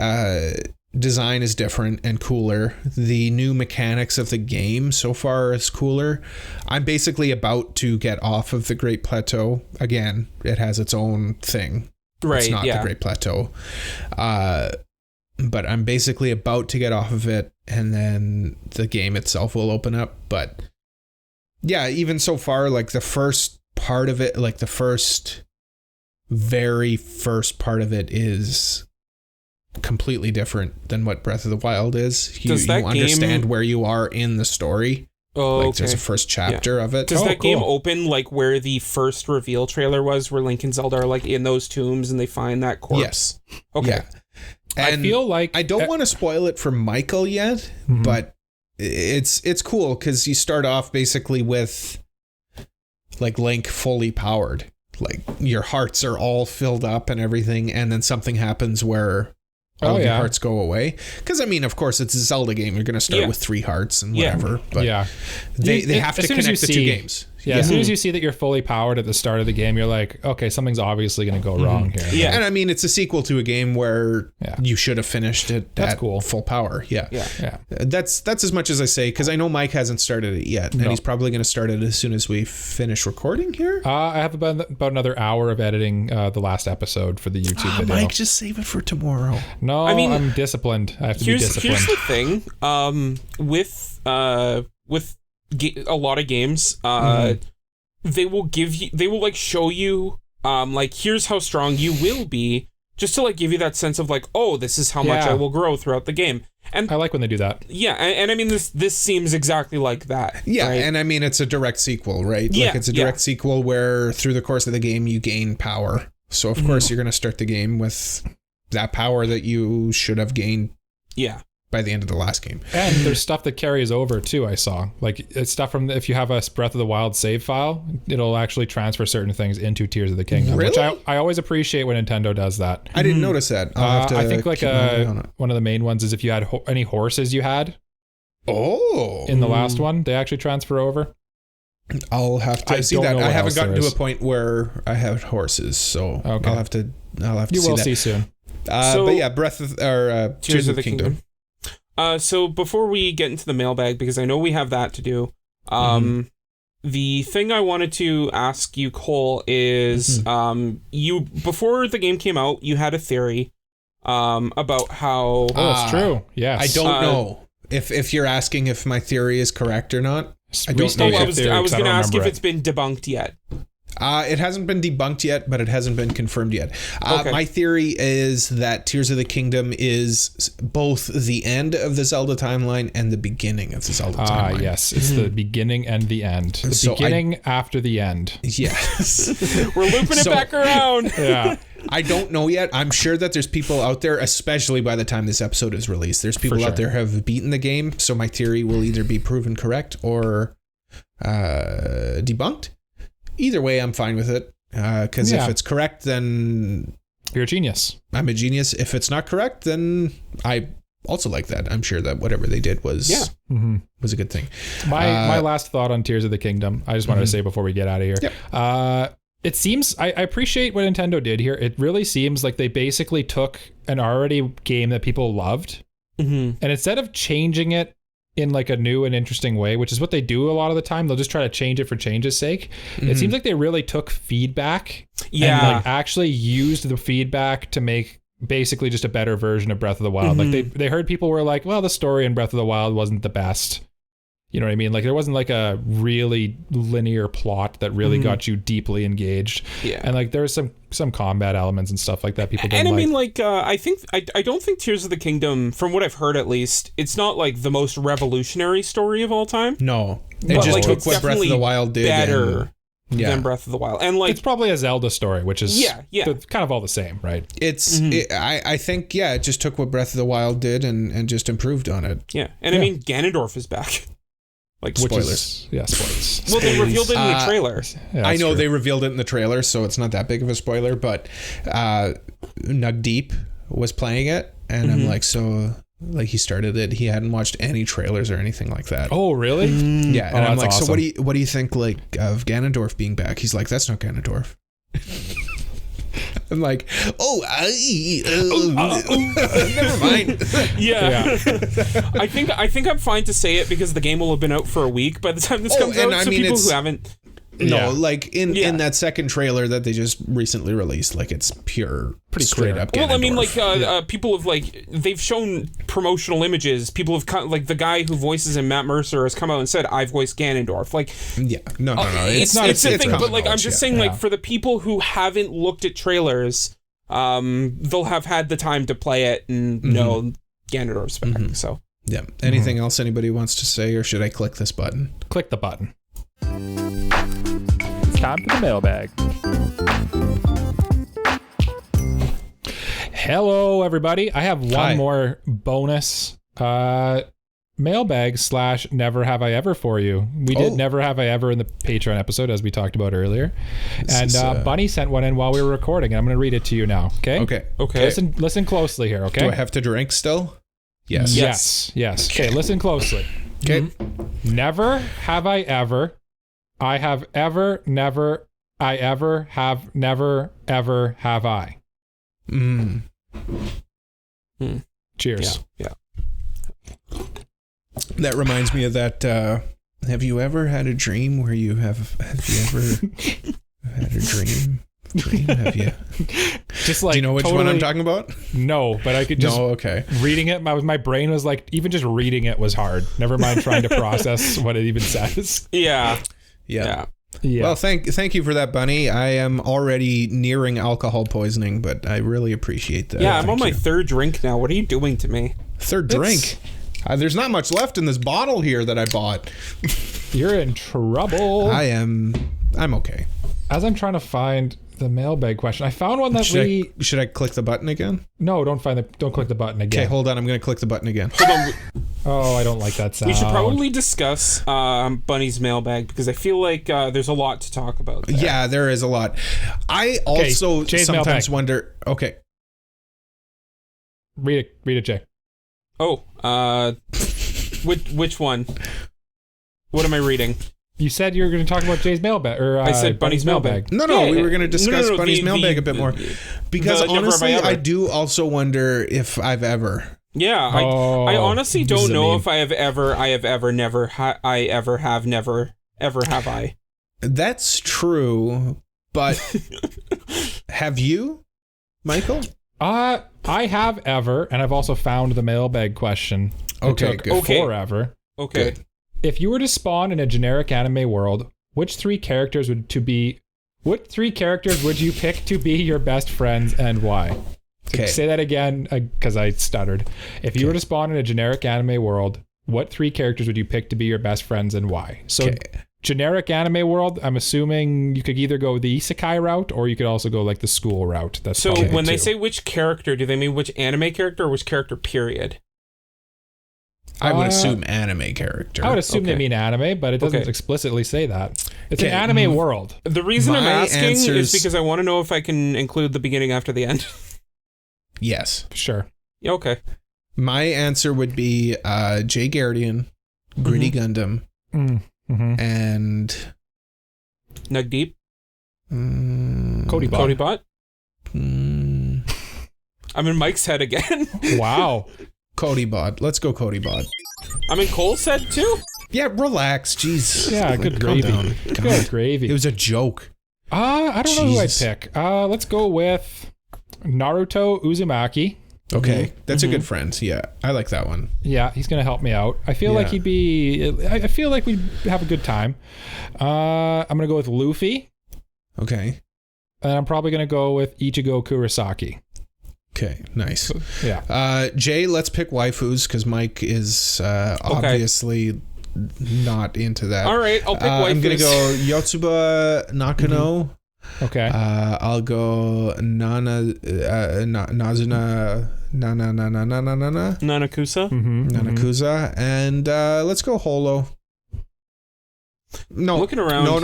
design is different and cooler. The new mechanics of the game so far is cooler. I'm basically about to get off of the Great Plateau. Again, it has its own thing. Right. It's not the Great Plateau. But I'm basically about to get off of it, and then the game itself will open up. But yeah, even so far, like the first part of it, like the very first part of it is completely different than what Breath of the Wild is. You understand where you are in the story. Oh, like there's a first chapter of it. Does that game open like where the first reveal trailer was, where Link and Zelda are like in those tombs and they find that corpse? Yes. Okay. Yeah. And I feel like I don't want to spoil it for Michael yet, but it's cool because you start off basically with like Link fully powered. Like your hearts are all filled up and everything, and then something happens where all of your hearts go away. Because I mean, of course, it's a Zelda game. You're going to start with 3 hearts and whatever. But they have to connect the 2 games. Yeah, as soon as you see that you're fully powered at the start of the game, you're like, okay, something's obviously going to go wrong here. Yeah, and I mean, it's a sequel to a game where you should have finished it at full power. Yeah. That's as much as I say, because I know Mike hasn't started it yet, and he's probably going to start it as soon as we finish recording here. I have about another hour of editing the last episode for the YouTube video. Mike, just save it for tomorrow. No, I mean, I'm disciplined. I have to be disciplined. Here's the thing, with a lot of games, they will like show you, like, here's how strong you will be, just to like give you that sense of like, oh, this is how much I will grow throughout the game. And I like when they do that. Yeah, and I mean, this seems exactly like that. Yeah, right? and I mean, it's a direct sequel, right? Yeah, like it's a direct sequel where through the course of the game you gain power. So of course you're going to start the game with that power that you should have gained. Yeah. by the end of the last game. And there's stuff that carries over too. I saw like it's stuff from if you have a Breath of the Wild save file, it'll actually transfer certain things into Tears of the Kingdom, Really? which I always appreciate when Nintendo does that. I didn't notice that. I'll have to I think like keep my eye on it. one of the main ones is if you had any horses you had in the last one, they actually transfer over. I'll have to I see don't that. know I what haven't else gotten there to a is. point where I have horses, so Okay. I'll have to You see will that. see soon. But yeah, Tears of the Kingdom. So before we get into the mailbag, because I know we have that to do, the thing I wanted to ask you, Cole, is you before the game came out, you had a theory about how Oh, it's true. Yes. I don't know if you're asking if my theory is correct or not. I don't Restate know. your I was theory, 'cause going to don't ask if remember it's been debunked yet. It hasn't been debunked yet, but it hasn't been confirmed yet. Okay. My theory is that Tears of the Kingdom is both the end of the Zelda timeline and the beginning of the Zelda timeline. Yes, it's the beginning and the end. The So beginning after the end. Yes. We're looping it back around. Yeah. I don't know yet. I'm sure that there's people out there, especially by the time this episode is released. There's people out there who have beaten the game, so my theory will either be proven correct or debunked. Either way, I'm fine with it. Because if it's correct, then You're a genius. I'm a genius. If it's not correct, then I also like that. I'm sure that whatever they did was a good thing. My last thought on Tears of the Kingdom, I just wanted to say before we get out of here. Yep. It seems, I appreciate what Nintendo did here. It really seems like they basically took an already game that people loved, and instead of changing it in like a new and interesting way, which is what they do a lot of the time, they'll just try to change it for change's sake. It seems like they really took feedback and like actually used the feedback to make basically just a better version of Breath of the Wild. Like they heard people were like, well, the story in Breath of the Wild wasn't the best. You know what I mean? Like there wasn't like a really linear plot that really got you deeply engaged. Yeah. And like there was some combat elements and stuff like that people didn't like. And I mean, like, I don't think Tears of the Kingdom, from what I've heard at least, it's not like the most revolutionary story of all time. No. It just took what Breath of the Wild did. Better than Breath of the Wild. And like, it's probably a Zelda story, which is kind of all the same, right? It's I think it just took what Breath of the Wild did and just improved on it. Yeah. And I mean, Ganondorf is back. Like spoilers. Spoilers. Well, they revealed it in the trailer. Yeah, I know true. they revealed it in the trailer, so it's not that big of a spoiler, but Nug Deep was playing it, and I'm like, so like he started it, he hadn't watched any trailers or anything like that. Oh, really? Yeah, and I'm like, awesome. so what do you think like of Ganondorf being back? He's like, that's not Ganondorf. I'm like, never mind. Yeah. I think I'm fine to say it because the game will have been out for a week by the time this comes out. So people who haven't. No, like in that second trailer that they just recently released, like it's pretty straight up Ganondorf. Well, I mean, like people have like they've shown promotional images. People have come, like the guy who voices him, Matt Mercer, has come out and said, "I voiced Ganondorf." Like, no, it's not a thing. But like, I'm just saying, like for the people who haven't looked at trailers, they'll have had the time to play it and know Ganondorf's back. So yeah. Anything else anybody wants to say, or should I click this button? Click the button. Time for the mailbag. Hello, everybody. I have one more bonus mailbag / never have I ever for you. We did never have I ever in the Patreon episode, as we talked about earlier. And Bunny sent one in while we were recording, and I'm going to read it to you now. Okay. Listen closely here. Okay. Do I have to drink still? Yes. Okay. Listen closely. Okay. Never have I ever. I have ever, never, I ever, have never, ever, have I. Cheers. Yeah. That reminds me of that. Have you ever had a dream where you have you ever had a dream? Have you? Just like, do you know which one I'm talking about? No, but I could just. No, okay. Reading it, my brain was like, even just reading it was hard. Never mind trying to process what it even says. Yeah. Well, thank you for that, Bunny. I am already nearing alcohol poisoning, but I really appreciate that. Yeah, I'm on my third drink now. What are you doing to me? Third drink? There's not much left in this bottle here that I bought. You're in trouble. I'm okay. As I'm trying to find The mailbag question. I found one that should I click the button again? No, don't click the button again. Okay, hold on. I'm going to click the button again. Hold on. Oh, I don't like that sound. We should probably discuss Bunny's mailbag because I feel like there's a lot to talk about there. Yeah, there is a lot. I also Jay's sometimes mailbag. wonder. Okay. Read it, Jay. Oh, which one? What am I reading? You said you were going to talk about Jay's mailbag, or I said Bunny's mailbag. No, we were going to discuss Bunny's the- mailbag a bit more because the never have honestly, I ever. I do also wonder if I've ever. Yeah, I honestly this is don't a know meme. if I have ever, never, I ever have, never, ever have I. That's true, but have you, Michael? I have ever, and I've also found the mailbag question. Okay, It took good. forever. Okay. Good. If you were to spawn in a generic anime world, what three characters would you pick to be your best friends and why? Okay. Say that again, because I stuttered. If you were to spawn in a generic anime world, what three characters would you pick to be your best friends and why? So, generic anime world, I'm assuming you could either go the isekai route or you could also go like the school route. That's So probably when the they two. say which character, do they mean which anime character or which character period? I would assume anime character. I would assume they Okay. mean anime, but it doesn't Okay. explicitly say that. It's Okay. an anime world. The reason I'm My asking is answers- because I want to know if I can include the beginning after the end. Yes. Sure. Yeah, okay. My answer would be Jay Guardian, Gritty Gundam, Mm-hmm. and Nug Deep, Cody Bot. Cody Bot. mm, I'm in Mike's head again. Wow. Cody Bod. Let's go Cody Bod. I'm in Cole's head too. Yeah, relax. Jeez. Yeah, good Calm gravy. down. Good gravy. It was a joke. I don't know who I'd Jesus. pick. Let's go with Naruto Uzumaki. Okay, that's a good friend. Yeah, I like that one. Yeah, he's gonna help me out. I feel like Yeah. I feel like we'd have a good time. I'm gonna go with Luffy, Okay. and I'm probably gonna go with Ichigo Kurosaki. Okay, nice. Yeah. Jay, let's pick waifus because Mike is obviously not into that. All right, I'll pick waifus. I'm gonna go Yotsuba Nakano. Okay. I'll go Nazuna Nanakusa. Nanakusa, and let's go Holo. No, Looking around. No. I'm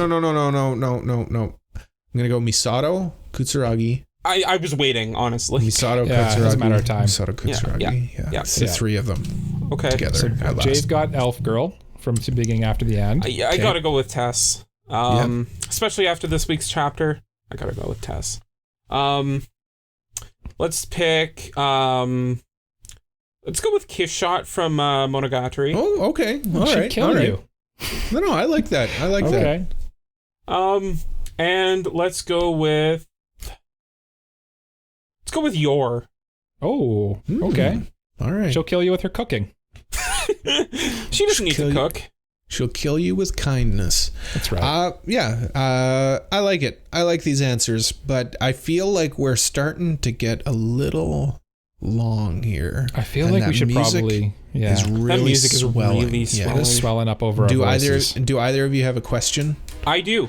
gonna go Misato Kutsuragi. I was waiting, honestly. Misato Yeah, Kutsuragi. it doesn't matter of time. Misato Kutsuragi. Yeah. The three of them Okay. together So at last. Jay's got Elf Girl from the beginning after the end. I gotta go with Tess. Especially after this week's chapter. I gotta go with Tess. Let's pick let's go with Kiss Shot from Monogatari. Oh, okay. All She'd right. kill all right. you. No, I like that. I like that. Okay. And let's go with Yor. Oh, okay. All right. She'll kill you with her cooking. She doesn't need kill to you. cook. She'll kill you with kindness. That's right. I like it. I like these answers, but I feel like we're starting to get a little long here. I feel And like we that should music probably is really That music is swelling. really swelling. It's swelling up over Do our either voices. do either of you have a question? I do.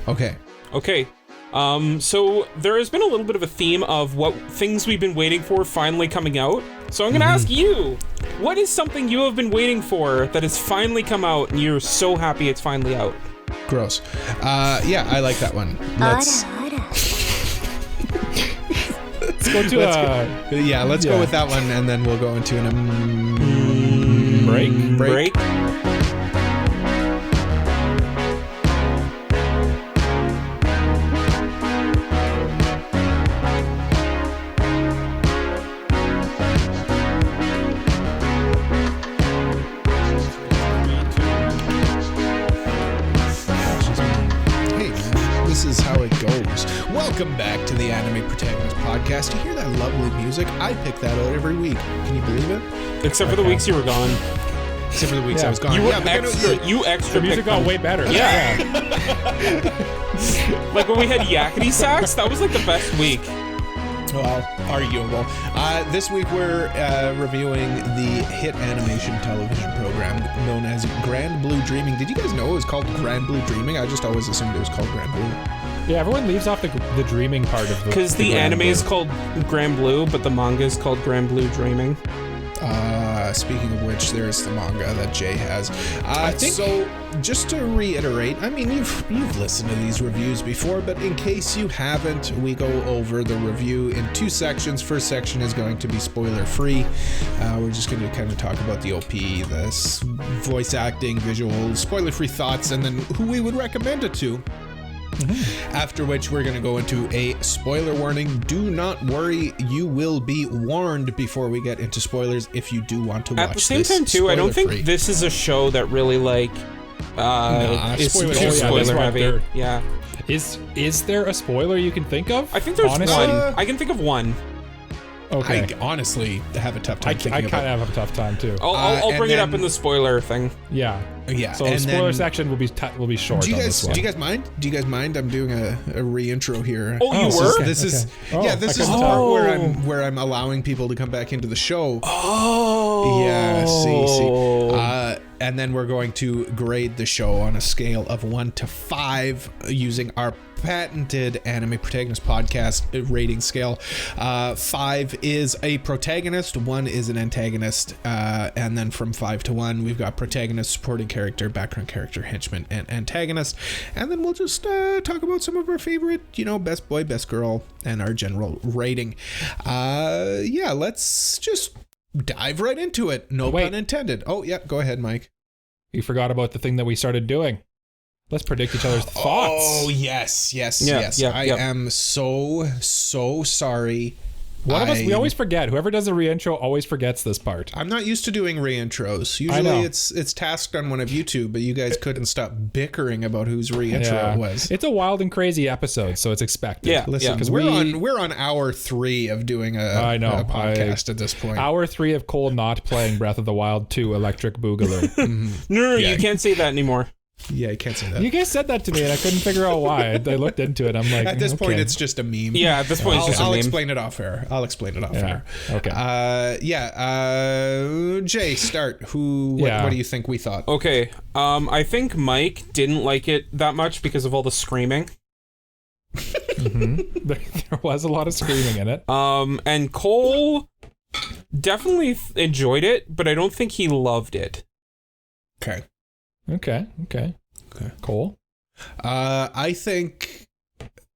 Okay. Okay. So there has been a little bit of a theme of what things we've been waiting for finally coming out. So I'm going to ask you, what is something you have been waiting for that has finally come out and you're so happy it's finally out? Gross. Yeah, I like that one. Let's Let's go to let's go Yeah. with that one, and then we'll go into an break. Hey man, this is how it goes. Welcome back to the Anime Protagonist Podcast. You hear that lovely music? I pick that out every week. Can you believe it? Except for the weeks you were gone. Except for the weeks Yeah. I was gone. You were but then extra. You extra. The music picked got them. way better. Yeah. Like when we had Yakety Sax, that was like the best week. Well, arguable. This week we're reviewing the hit animation television program known as Grand Blue Dreaming. Did you guys know it was called Grand Blue Dreaming? I just always assumed it was called Grand Blue. Yeah, everyone leaves off the dreaming part of the. Because the anime is called Guranburu, but the manga is called Guranburu Dreaming. Speaking of which, there's the manga that Jay has. I think so. Just to reiterate, I mean, you've listened to these reviews before, but in case you haven't, we go over the review in 2 sections. First section is going to be spoiler free. We're just going to kind of talk about the OP, the voice acting, visuals, spoiler free thoughts, and then who we would recommend it to. After which we're going to go into a spoiler warning. Do not worry, you will be warned before we get into spoilers if you do want to watch this. At the same time too, I don't think this is a show that really like is too spoiler heavy. Yeah. Is there a spoiler you can think of? I think there's one. I can think of one. Okay. I honestly have a tough time thinking I kind of have a tough time too. I'll bring it up in the spoiler thing. Yeah. Yeah. So the spoiler section will be short. Do you on this one. guys mind? Do you guys mind? I'm doing a re-intro here. Oh, you were? This is this is the part where I'm allowing people to come back into the show. Oh. Yeah. See. And then we're going to grade the show on a scale of 1 to 5 using our patented Anime Protagonist podcast rating scale. 5 is a protagonist, 1 is an antagonist, and then from 5 to 1 we've got protagonist, supporting character, background character, henchman, and antagonist. And then we'll just talk about some of our favorite, best boy, best girl, and our general rating. Let's just dive right into it. No pun intended. Oh yeah, go ahead, Mike. You forgot about the thing that we started doing. Let's predict each other's thoughts. Oh, yes. I am so sorry. One of us, we always forget. Whoever does a re-intro always forgets this part. I'm not used to doing re-intros. Usually it's tasked on one of you two, but you guys couldn't stop bickering about whose re-intro it was. It's a wild and crazy episode, so it's expected. Yeah, listen, because we're on hour 3 of doing a podcast at this point. Hour 3 of Cole not playing Breath of the Wild 2 Electric Boogaloo. No, you can't say that anymore. Yeah, I can't say that. You guys said that to me, and I couldn't figure out why. I looked into it. I'm like, at this point, it's just a meme. Yeah, at this point, it's just a meme. I'll explain it off air. Okay. Jay, start. What do you think we thought? Okay. I think Mike didn't like it that much because of all the screaming. There was a lot of screaming in it. And Cole definitely enjoyed it, but I don't think he loved it. Okay. Cole? I think,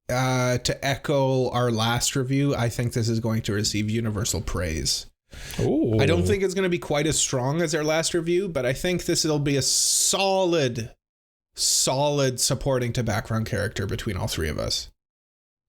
to echo our last review, I think this is going to receive universal praise. Ooh. I don't think it's going to be quite as strong as our last review, but I think this will be a solid supporting to background character between all 3 of us.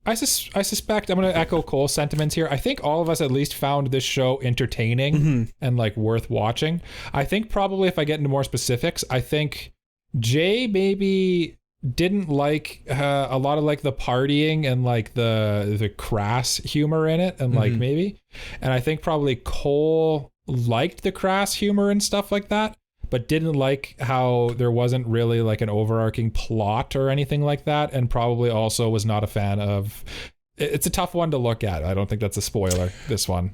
I suspect I'm going to echo Cole's sentiments here. I think all of us at least found this show entertaining and like worth watching. I think probably if I get into more specifics, I think Jay maybe didn't like a lot of like the partying and like the crass humor in it and like maybe. And I think probably Cole liked the crass humor and stuff like that, but didn't like how there wasn't really like an overarching plot or anything like that, and probably also was not a fan of. It's a tough one to look at. I don't think that's a spoiler, this one.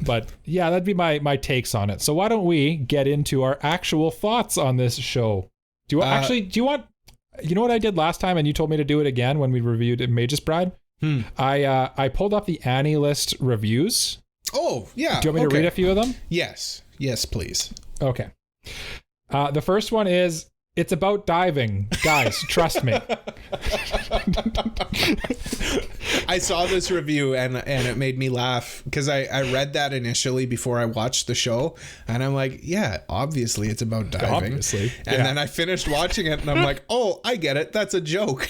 But yeah, that'd be my takes on it. So why don't we get into our actual thoughts on this show? Do you want, you know what I did last time and you told me to do it again when we reviewed Mage's Bride? I pulled up the Annie List reviews. Oh, yeah. Do you want me to read a few of them? Yes, please. Okay. The first one is, it's about diving. Guys, trust me. I saw this review and it made me laugh because I read that initially before I watched the show, and I'm like, yeah, obviously it's about diving. Obviously. And then I finished watching it and I'm like, oh, I get it. That's a joke.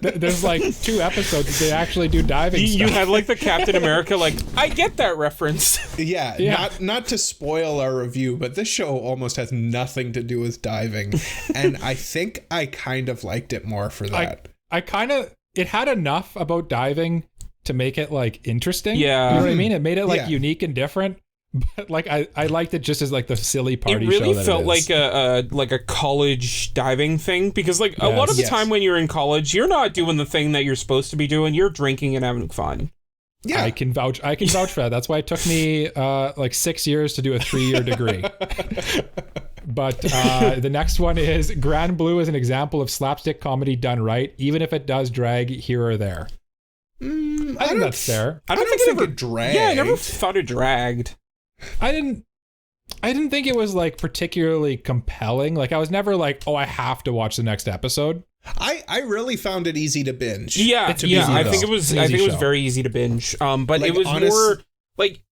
There's like 2 episodes that they actually do diving stuff. You had like the Captain America, like, I get that reference. Yeah. Not to spoil our review, but this show almost has nothing to do with diving. And I think I kind of liked it more for that. It had enough about diving to make it like interesting. Yeah. You know what I mean? It made it like unique and different. But like I liked it just as like the silly party show. It really felt like a college diving thing, because like a lot of the time when you're in college, you're not doing the thing that you're supposed to be doing. You're drinking and having fun. Yeah, I can vouch for that. That's why it took me like 6 years to do a 3-year degree. But the next one is Guranburu is an example of slapstick comedy done right, even if it does drag here or there. I think that's fair. I don't think it dragged. Yeah, I never thought it dragged. I didn't think it was like particularly compelling. Like I was never like, oh, I have to watch the next episode. I really found it easy to binge. Yeah, It's a yeah. easy I though. think it was. It's an I easy think it was show. very easy to binge. But Like, it was honest- more like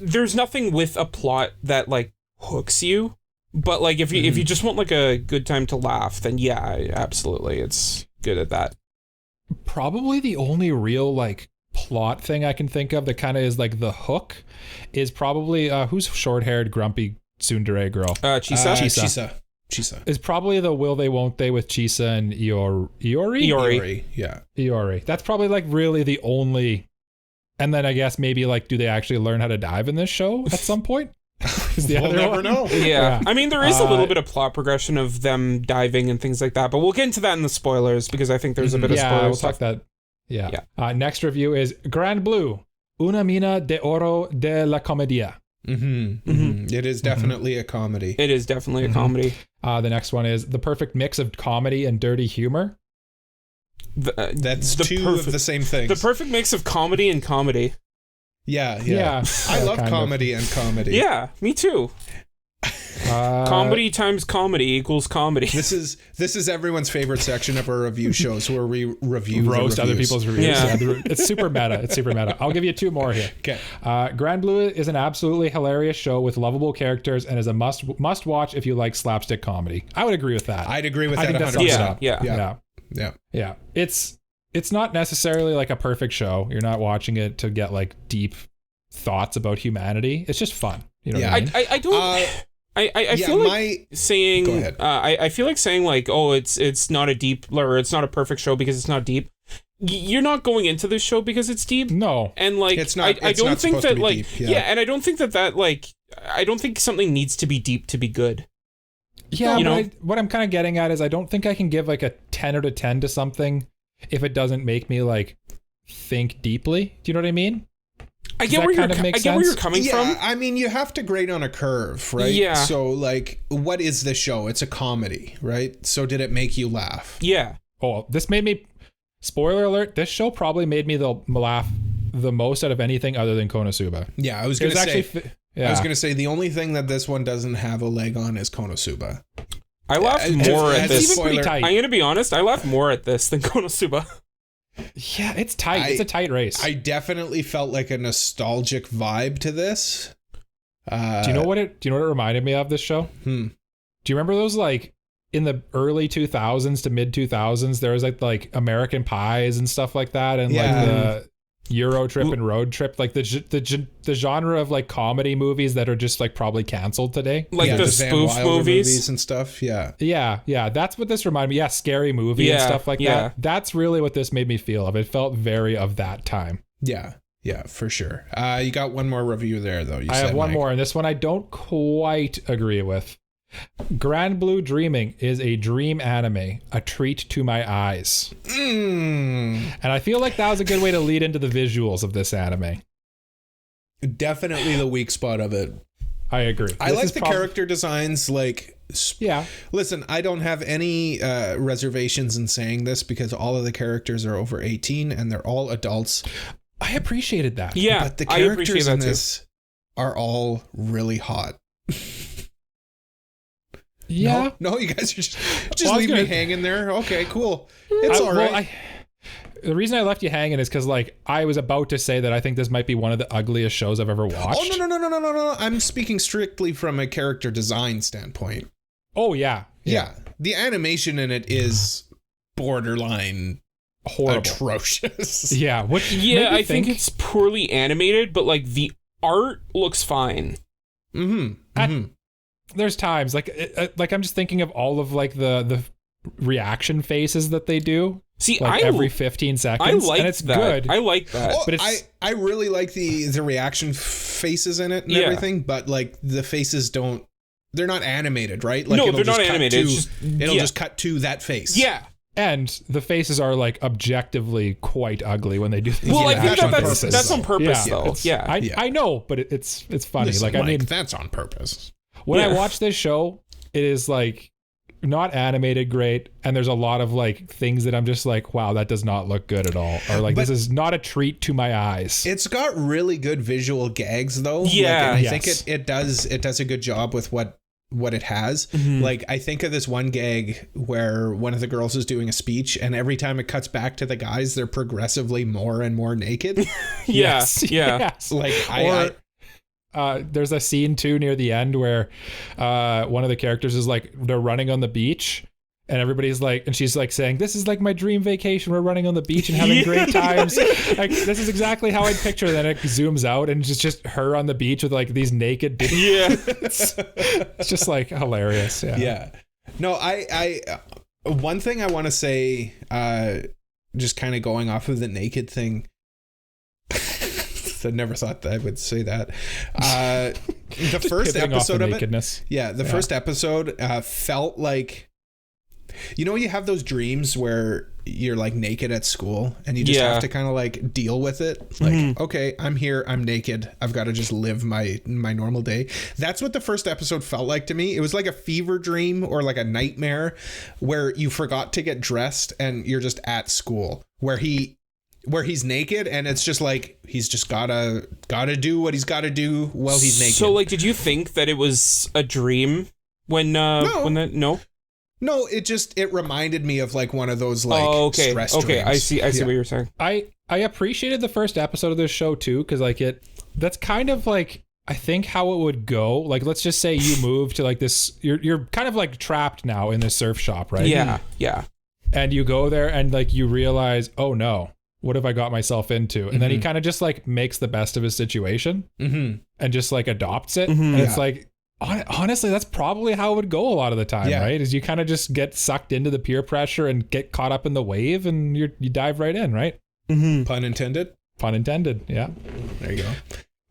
there's nothing with a plot that like hooks you. But like if you just want like a good time to laugh, then yeah, absolutely, it's good at that. Probably the only real like plot thing I can think of that kind of is like the hook is probably who's short-haired, grumpy tsundere girl. Chisa. Chisa. Is probably the will they won't they with Chisa and Iori. Iori. Yeah. Iori. That's probably like really the only. And then I guess maybe like do they actually learn how to dive in this show at some point? Is the We'll other never one? know. Yeah. I mean, there is a little bit of plot progression of them diving and things like that, but we'll get into that in the spoilers because I think there's a bit of Yeah, spoiler we'll stuff. talk that. Yeah. Next review is Guranburu, una mina de oro de la comedia. It is definitely a comedy. It is definitely a comedy. The next one is the perfect mix of comedy and dirty humor. That's two of the same things. The perfect mix of comedy and comedy. Yeah. I love kind of. comedy and comedy. Yeah, me too. Comedy times comedy equals comedy. This is everyone's favorite section of our review shows where we review Roast the other reviews. people's reviews. Yeah. It's super meta. I'll give you two more here. Okay. Guranburu is an absolutely hilarious show with lovable characters and is a must watch if you like slapstick comedy. I would agree with that. I'd agree with I that think that's 100%. Yeah. It's not necessarily like a perfect show. You're not watching it to get like deep thoughts about humanity. It's just fun. You know what I mean? I don't. I feel like saying. Go ahead. I feel like saying like, oh, it's not a deep or it's not a perfect show because it's not deep. You're not going into this show because it's deep. No, and like it's not. I It's don't not think supposed that to be like deep, and I don't think that like I don't think something needs to be deep to be good. Yeah, You know? what I'm kind of getting at is I don't think I can give like a 10 out of 10 to something if it doesn't make me like think deeply. Do you know what I mean? I get where you're coming from. Yeah, I mean, you have to grade on a curve, right? Yeah. So, like, what is the show? It's a comedy, right? So, did it make you laugh? Yeah. Oh, this made me. Spoiler alert! This show probably made me laugh the most out of anything other than Konosuba. Yeah, I was It gonna was say. actually. Yeah. I was gonna say the only thing that this one doesn't have a leg on is Konosuba. I laughed more at as a this. It's even pretty spoiler, tight. I'm gonna be honest. I laughed more at this than Konosuba. Yeah, it's tight. It's a tight race. I definitely felt like a nostalgic vibe to this. Do you know what it reminded me of, this show? Do you remember those like in the early 2000s to mid 2000s there was like American Pies and stuff like that, and like the Euro Trip and Road Trip, like the genre of like comedy movies that are just like probably canceled today, Like the Van spoof Wilder movies. and stuff. Yeah. yeah, that's what this reminded me. Yeah, Scary Movie and stuff like that. That's really what this made me feel of. It felt very of that time. Yeah, for sure. You got one more review there, though. I have one more, and this one I don't quite agree with. Guranburu Dreaming is a dream anime, a treat to my eyes. And I feel like that was a good way to lead into the visuals of this anime. Definitely the weak spot of it. I agree. I like the character designs. Like, yeah. Listen, I don't have any reservations in saying this because all of the characters are over 18 and they're all adults. I apprecited that. Yeah, But the I appreciate characters that in too. this are all really hot. Yeah. No, you guys are just Well, leave me hanging there. Okay, cool. It's all well, right. the reason I left you hanging is because like I was about to say that I think this might be one of the ugliest shows I've ever watched. Oh, no. I'm speaking strictly from a character design standpoint. Oh, yeah. Yeah. The animation in it is borderline Horrible. atrocious. Yeah. What? Yeah, I think it's poorly animated, but like the art looks fine. There's times like I'm just thinking of all of like the reaction faces that they do. See, like every 15 seconds. I like and it's that. good. I like that. Oh, But it's, I really like the reaction faces in it and Yeah. everything, but like the faces they're not animated, right? Like No, it'll they're not just cut animated. to- It's just- it'll yeah. just cut to that face. Yeah. and the faces are like objectively quite ugly when they do these. Well, I think that's on that's purpose, that's on though. purpose, Yeah, though. it's- Yeah. I know, but it's funny. Listen, like I mean, that's on purpose. when I Yeah. watch this show, it is like not animated great, and there's a lot of like things that I'm just like, wow, that does not look good at all, or like this is not a treat to my eyes. It's got really good visual gags though. Yeah, and I think it does a good job with what it has. Like I think of this one gag where one of the girls is doing a speech, and every time it cuts back to the guys, they're progressively more and more naked. Yes. Like there's a scene too near the end where one of the characters is like, they're running on the beach, and everybody's like, and she's like saying, this is like my dream vacation, we're running on the beach and having great times. Like, this is exactly how I'd picture. Then it zooms out and it's just her on the beach with like these naked dudes. It's just like hilarious. No, I one thing I want to say, just kind of going off of the naked thing, I never thought that I would say that. The first episode of nakedness. The first episode felt like, you know, you have those dreams where you're like naked at school and you just have to kind of like deal with it. Like, okay, I'm here, I'm naked, I've got to just live my normal day. That's what the first episode felt like to me. It was like a fever dream or like a nightmare where you forgot to get dressed and you're just at school, where he's naked, and it's just like he's just gotta do what he's gotta do while he's naked. So like, did you think that it was a dream when no? No, it reminded me of like one of those like stress dreams. I see what you're saying. I appreciated the first episode of this show too, because like that's kind of like, I think how it would go. Like, let's just say you move to like this, you're kind of like trapped now in this surf shop, right? Yeah. And you go there and like you realize, oh no, what have I got myself into? And then he kind of just like makes the best of his situation and just like adopts it. And it's like, honestly, that's probably how it would go a lot of the time, right? Is you kind of just get sucked into the peer pressure and get caught up in the wave, and you dive right in, right? Pun intended. Pun intended. Yeah. There you go.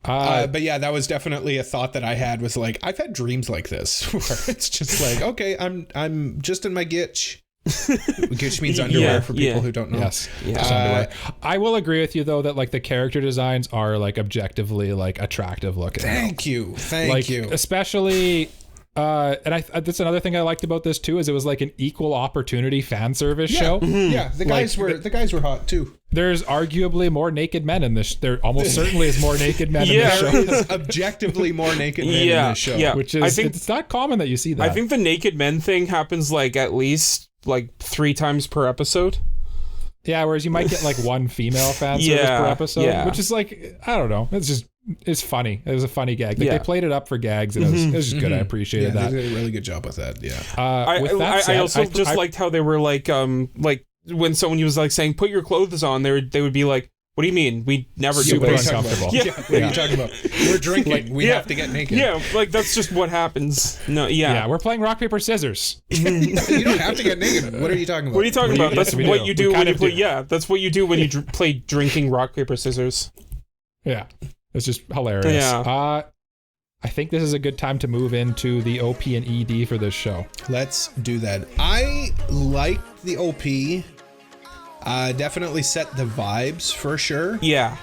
But yeah, that was definitely a thought that I had, was like, I've had dreams like this where it's just like, okay, I'm just in my gitch. Gitch means underwear for people who don't know. Yes. I will agree with you though that like the character designs are like objectively like attractive looking. Thank you. Especially and that's another thing I liked about this too, is it was like an equal opportunity fan service show. Yeah, the guys were hot too. There's arguably more naked men in this. There almost certainly is more naked men in this show. There's objectively more naked men in this show. Yeah, which is, it's not common that you see that. I think the naked men thing happens like at least like 3 times per episode. Yeah, whereas you might get like one female fan service per episode, which is like, I don't know. It's funny. It was a funny gag. Like they played it up for gags, and it was just good. I appreciated that. They did a really good job with that. Yeah. I also liked how they were like when someone was like saying, "Put your clothes on," they would be like, "What do you mean? We never do this." Uncomfortable. What are you talking about? We're drinking. We have to get naked. Yeah, like that's just what happens. No, yeah, we're playing rock paper scissors. You don't have to get naked. What are you talking about? What are you talking about? That's what you do when you play. Yeah, that's what you do when you play drinking rock paper scissors. Yeah, it's just hilarious. Yeah. I think this is a good time to move into the OP and ED for this show. Let's do that. I liked the OP. Definitely set the vibes for sure. Yeah.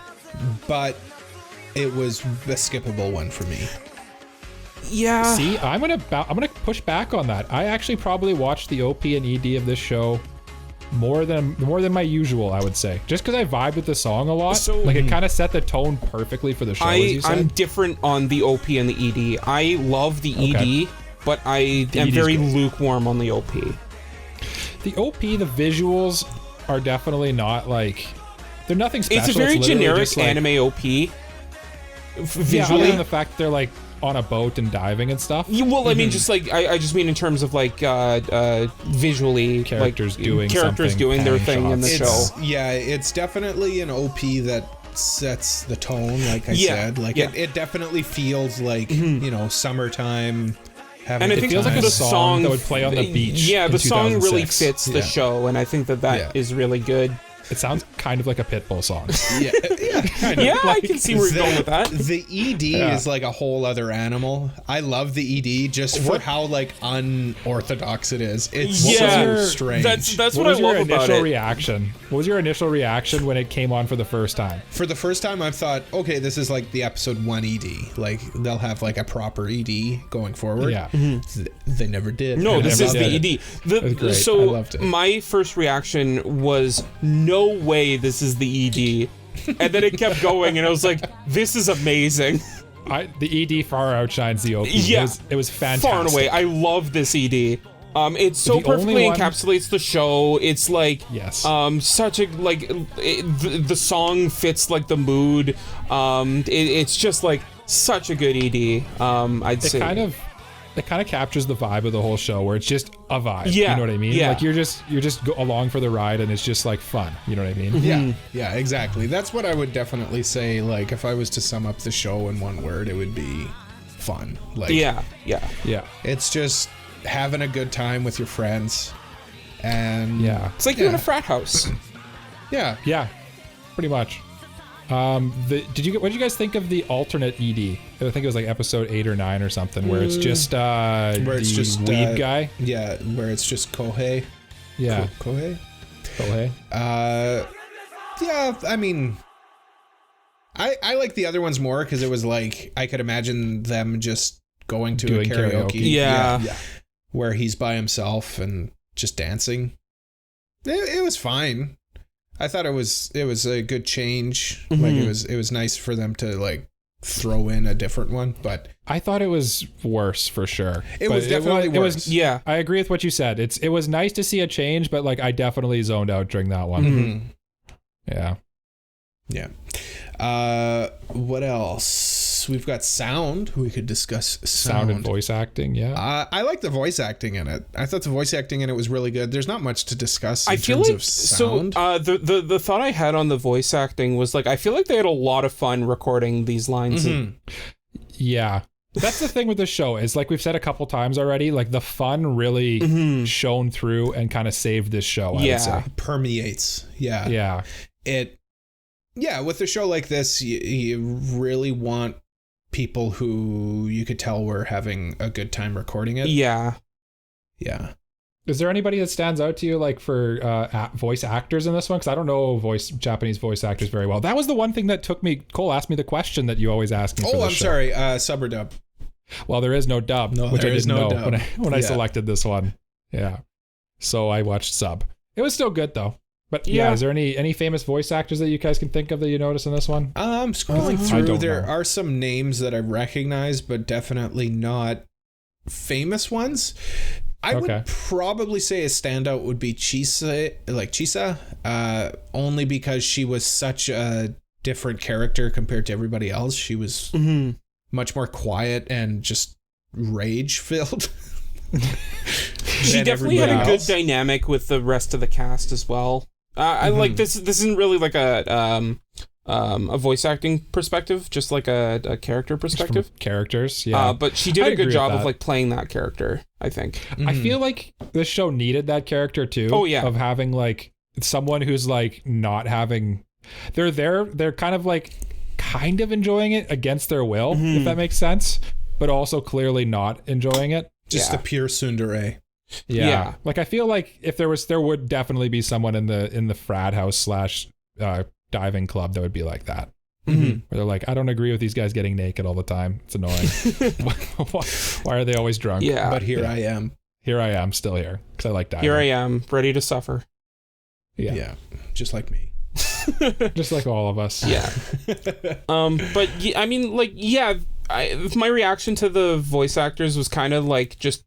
But it was a skippable one for me. Yeah. See, I'm gonna push back on that. I actually probably watched the OP and ED of this show more than my usual, I would say, just because I vibed with the song a lot. So, like it kind of set the tone perfectly for the show. I'm different on the OP and the ED. I love the ED, but I am very lukewarm on the OP. The OP, the visuals are definitely not like, they're nothing special. It's a very generic anime OP. Visually, and the fact that they're like on a boat and diving and stuff. Yeah, well, I mean, just like I just mean in terms of like visually, characters like, doing their thing in the show. Yeah, it's definitely an OP that sets the tone. Like I said, like it definitely feels like summertime. And I think feels like a the song that would play on the beach. Yeah, the song really 2006. fits the show, and I think that is really good. It sounds kind of like a Pitbull song. Yeah, kind of. Yeah, I can see where you're going with that. The ED is like a whole other animal. I love the ED just for how like unorthodox it is. It's so strange. That's What what I was your love about initial it. reaction? What was your initial reaction when it came on for the first time? For the first time, I thought, okay, this is like the episode 1 ED. Like they'll have like a proper ED going forward. Yeah. They never did. No, And this I is loved the it. ED. was great. I So loved it. my first reaction was, no way this is the ED. And then it kept going, and I was like, this is amazing. The ED far outshines the OP. Yeah. It was fantastic. Far and away. I love this ED. It so The only perfectly one- encapsulates the show. It's like, Yes. such a, like, the song fits like the mood. It's just like such a good ED. I'd say. It kind of captures the vibe of the whole show, where it's just a vibe. Yeah, You know what I mean? yeah. Like you're just go along for the ride, and it's just like fun. You know what I mean? Yeah, exactly. That's what I would definitely say. Like, if I was to sum up the show in one word, it would be fun. Like, Yeah. Yeah. it's just having a good time with your friends, and Yeah. It's like you're in a frat house. yeah. Yeah. Pretty much. What did you guys think of the alternate ED? I think it was like episode 8 or 9 or something, where it's just Where it's the just weed guy. Yeah, where it's just Kōhei. Yeah. Kōhei. Kōhei. Yeah, I mean, I like the other ones more because it was like I could imagine them just going to Doing a karaoke. karaoke. Yeah. Where he's by himself and just dancing. It was fine. I thought it was a good change. Like it was nice for them to like throw in a different one, but I thought it was worse for sure. It But was definitely worse. Was, Yeah. I agree with what you said. It was nice to see a change, but like I definitely zoned out during that one. Yeah. What else? We've got sound. We could discuss Sound and voice acting. Yeah. I like the voice acting in it. I thought the voice acting in it was really good. There's not much to discuss in I feel terms like of sound. the thought I had on the voice acting was like I feel like they had a lot of fun recording these lines. Yeah. That's the thing with the show is like we've said a couple times already, like the fun really shone through and kind of saved this show. I would say. Permeates. Yeah. Yeah. With a show like this, you really want people who you could tell were having a good time recording it. Yeah. Is there anybody that stands out to you like for voice actors in this one? Because I don't know Japanese voice actors very well. That was the one thing that took me. Cole asked me the question that you always ask me. Oh, for I'm this show. sorry. Sub or dub? Well, there is no dub, which I there is didn't no know dub. when I selected this one. Yeah. So I watched sub. It was still good though. But yeah, is there any famous voice actors that you guys can think of that you notice in this one? I'm scrolling through. There are some names that I recognize, but definitely not famous ones. I would probably say a standout would be Chisa, only because she was such a different character compared to everybody else. She was much more quiet and just rage filled. She definitely had a good dynamic with the rest of the cast as well. I like this. This isn't really like a voice acting perspective, just like a character perspective. From characters, yeah. But she did a good job of like playing that character, I think. I feel like this show needed that character too. Oh yeah. Of having like someone who's like not having, they're kind of like kind of enjoying it against their will, if that makes sense, but also clearly not enjoying it. Just a pure tsundere. Yeah. Like I feel like if there would definitely be someone in the frat house / diving club that would be like that. Where they're like, I don't agree with these guys getting naked all the time. It's annoying. Why are they always drunk? Yeah. But here I am. Here I am, still here because I like diving. Here I am, ready to suffer. Yeah. Just like me. Just like all of us. Yeah. But I mean, like, my reaction to the voice actors was kind of like just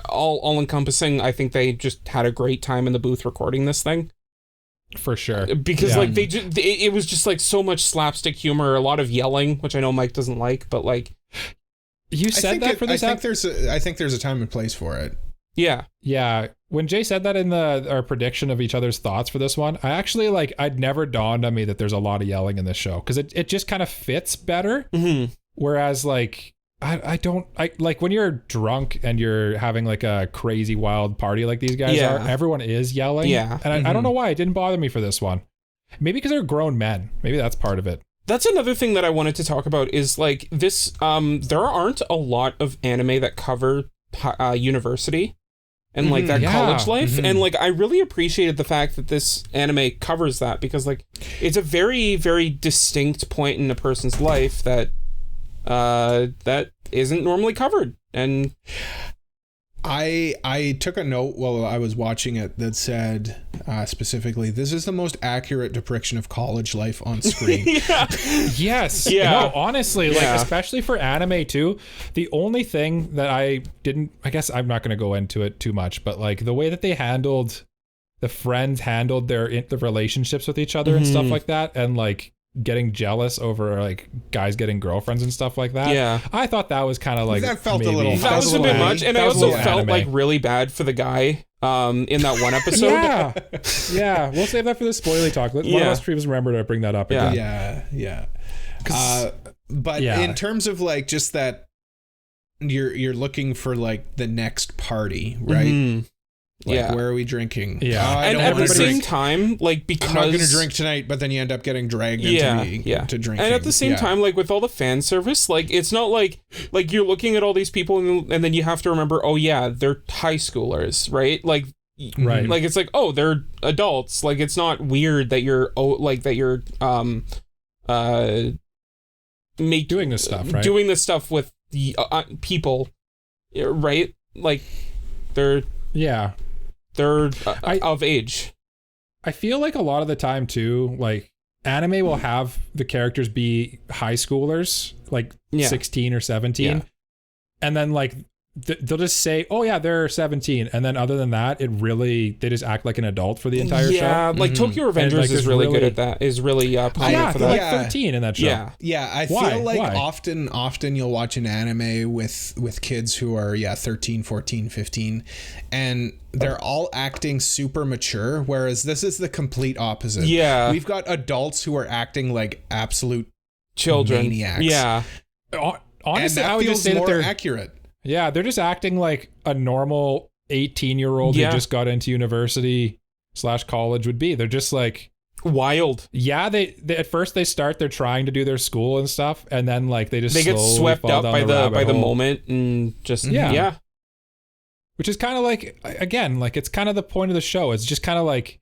all encompassing. I think they just had a great time in the booth recording this thing. For sure. Because like it was just like so much slapstick humor, a lot of yelling, which I know Mike doesn't like, but like you said that for this I think there's a time and place for it. Yeah. Yeah. When Jay said that in our prediction of each other's thoughts for this one, I actually I'd never dawned on me that there's a lot of yelling in this show because it just kind of fits better. Whereas like I don't like when you're drunk and you're having like a crazy wild party like these guys are. Everyone is yelling. Yeah. And I don't know why it didn't bother me for this one. Maybe because they're grown men. Maybe that's part of it. That's another thing that I wanted to talk about is like this. There aren't a lot of anime that cover university and like that college life. And like I really appreciated the fact that this anime covers that, because like it's a very, very distinct point in a person's life that that isn't normally covered. And I took a note while I was watching it that said specifically, this is the most accurate depiction of college life on screen. Yes. No, honestly, like especially for anime too, the only thing that I guess I'm not going to go into it too much, but like the way that the friends handled the relationships with each other and stuff like that, and like getting jealous over like guys getting girlfriends and stuff like that. Yeah, I thought that was kind of like that felt a little. That was a bit much, and I also felt anime. like really bad for the guy in that one episode. Yeah, we'll save that for the spoily talk. One of us please remember to bring that up again. Yeah. But in terms of like just that, you're looking for like the next party, right? Like, where are we drinking? Yeah. And at the same time, like, because I'm not going to drink tonight, but then you end up getting dragged into drinking. And at the same time, like, with all the fan service, like, it's not like you're looking at all these people and then you have to remember, oh yeah, they're high schoolers, right? Like, right. Like, it's like, oh, they're adults. Like, it's not weird that you're doing this stuff, right? Doing this stuff with the people, right? Like, they're of age. I feel like a lot of the time too, like anime will have the characters be high schoolers, like 16 or 17, and then like they'll just say, oh yeah, they're 17, and then other than that, they just act like an adult for the entire show. Yeah, like Tokyo Revengers like, is really good at that. Is really prominent for that. Like 13 in that show. Yeah. I feel like often you'll watch an anime with kids who are 13, 14, 15, and they're all acting super mature, whereas this is the complete opposite. Yeah, we've got adults who are acting like absolute children, maniacs. Yeah, honestly, and I would just say that they're accurate. Yeah, they're just acting like a normal 18-year-old who just got into university/college would be. They're just like wild. Yeah, they at first they're trying to do their school and stuff, and then like they get swept up by the moment and just which is kind of like, again, like it's kind of the point of the show. It's just kind of like,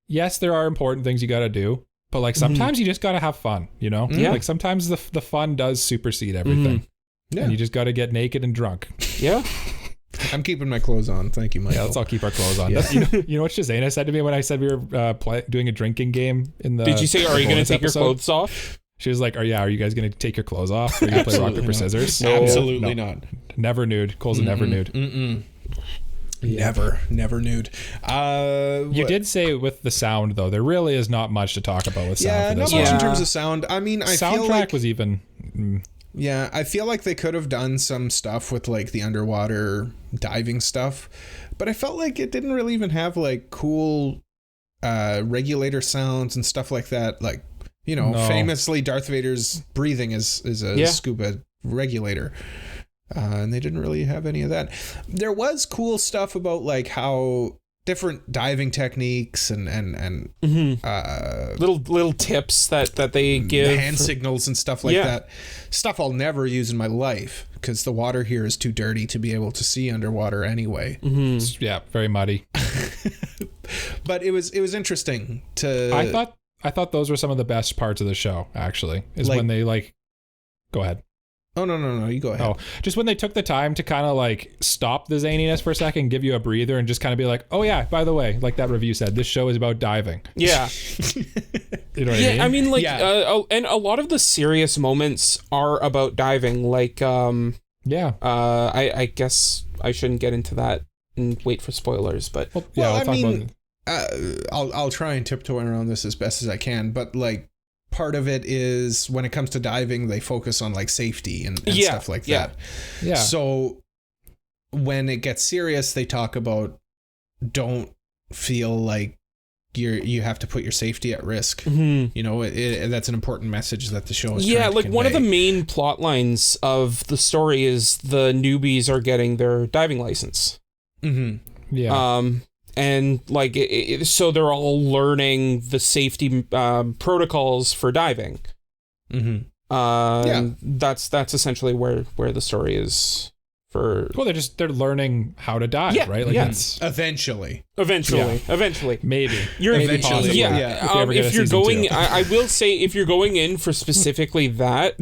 yes, there are important things you got to do, but like sometimes you just got to have fun, you know? Yeah. Like sometimes the fun does supersede everything. Yeah. And you just got to get naked and drunk. Yeah. I'm keeping my clothes on. Thank you, Michael. Yeah, let's all keep our clothes on. Yeah. You know what Shazana said to me when I said we were doing a drinking game in the... Did you say, are you going to take episode? your clothes off? She was like, are you guys going to take your clothes off? Are you going to play rock, paper, scissors? No, absolutely not. Never nude. Cole's a never nude. Never nude. You did say with the sound, though, there really is not much to talk about with sound for this not much one. in terms of sound. I mean, I feel like... was even... Yeah, I feel like they could have done some stuff with like the underwater diving stuff, but I felt like it didn't really even have like cool regulator sounds and stuff like that. Like, you know, famously Darth Vader's breathing is a scuba regulator. And they didn't really have any of that. There was cool stuff about like how different diving techniques and little tips that they give, hand signals and stuff like that. Stuff I'll never use in my life because the water here is too dirty to be able to see underwater anyway. Yeah, very muddy. But it was interesting to. I thought those were some of the best parts of the show. Actually, is like, when they like. Go ahead. Oh, no, you go ahead. Oh, just when they took the time to kind of like stop the zaniness for a second, give you a breather, and just kind of be like, oh yeah, by the way, like that review said, this show is about diving. Yeah. You know what I mean? I mean, like, and a lot of the serious moments are about diving. Like, I guess I shouldn't get into that and wait for spoilers, but I'll try and tiptoe around this as best as I can, but like, part of it is when it comes to diving, they focus on like safety and stuff like that. Yeah. So when it gets serious, they talk about don't feel like you have to put your safety at risk. You know, that's an important message that the show is Yeah, trying to like one of the convey. main plot lines of the story is the newbies are getting their diving license. Yeah. And like so they're all learning the safety protocols for diving. That's essentially where the story is for. Well, they're learning how to dive, right? Like it's Eventually. maybe Eventually. possibly. Yeah. If we ever get a If you're season going, 2. I will say, if you're going in for specifically that,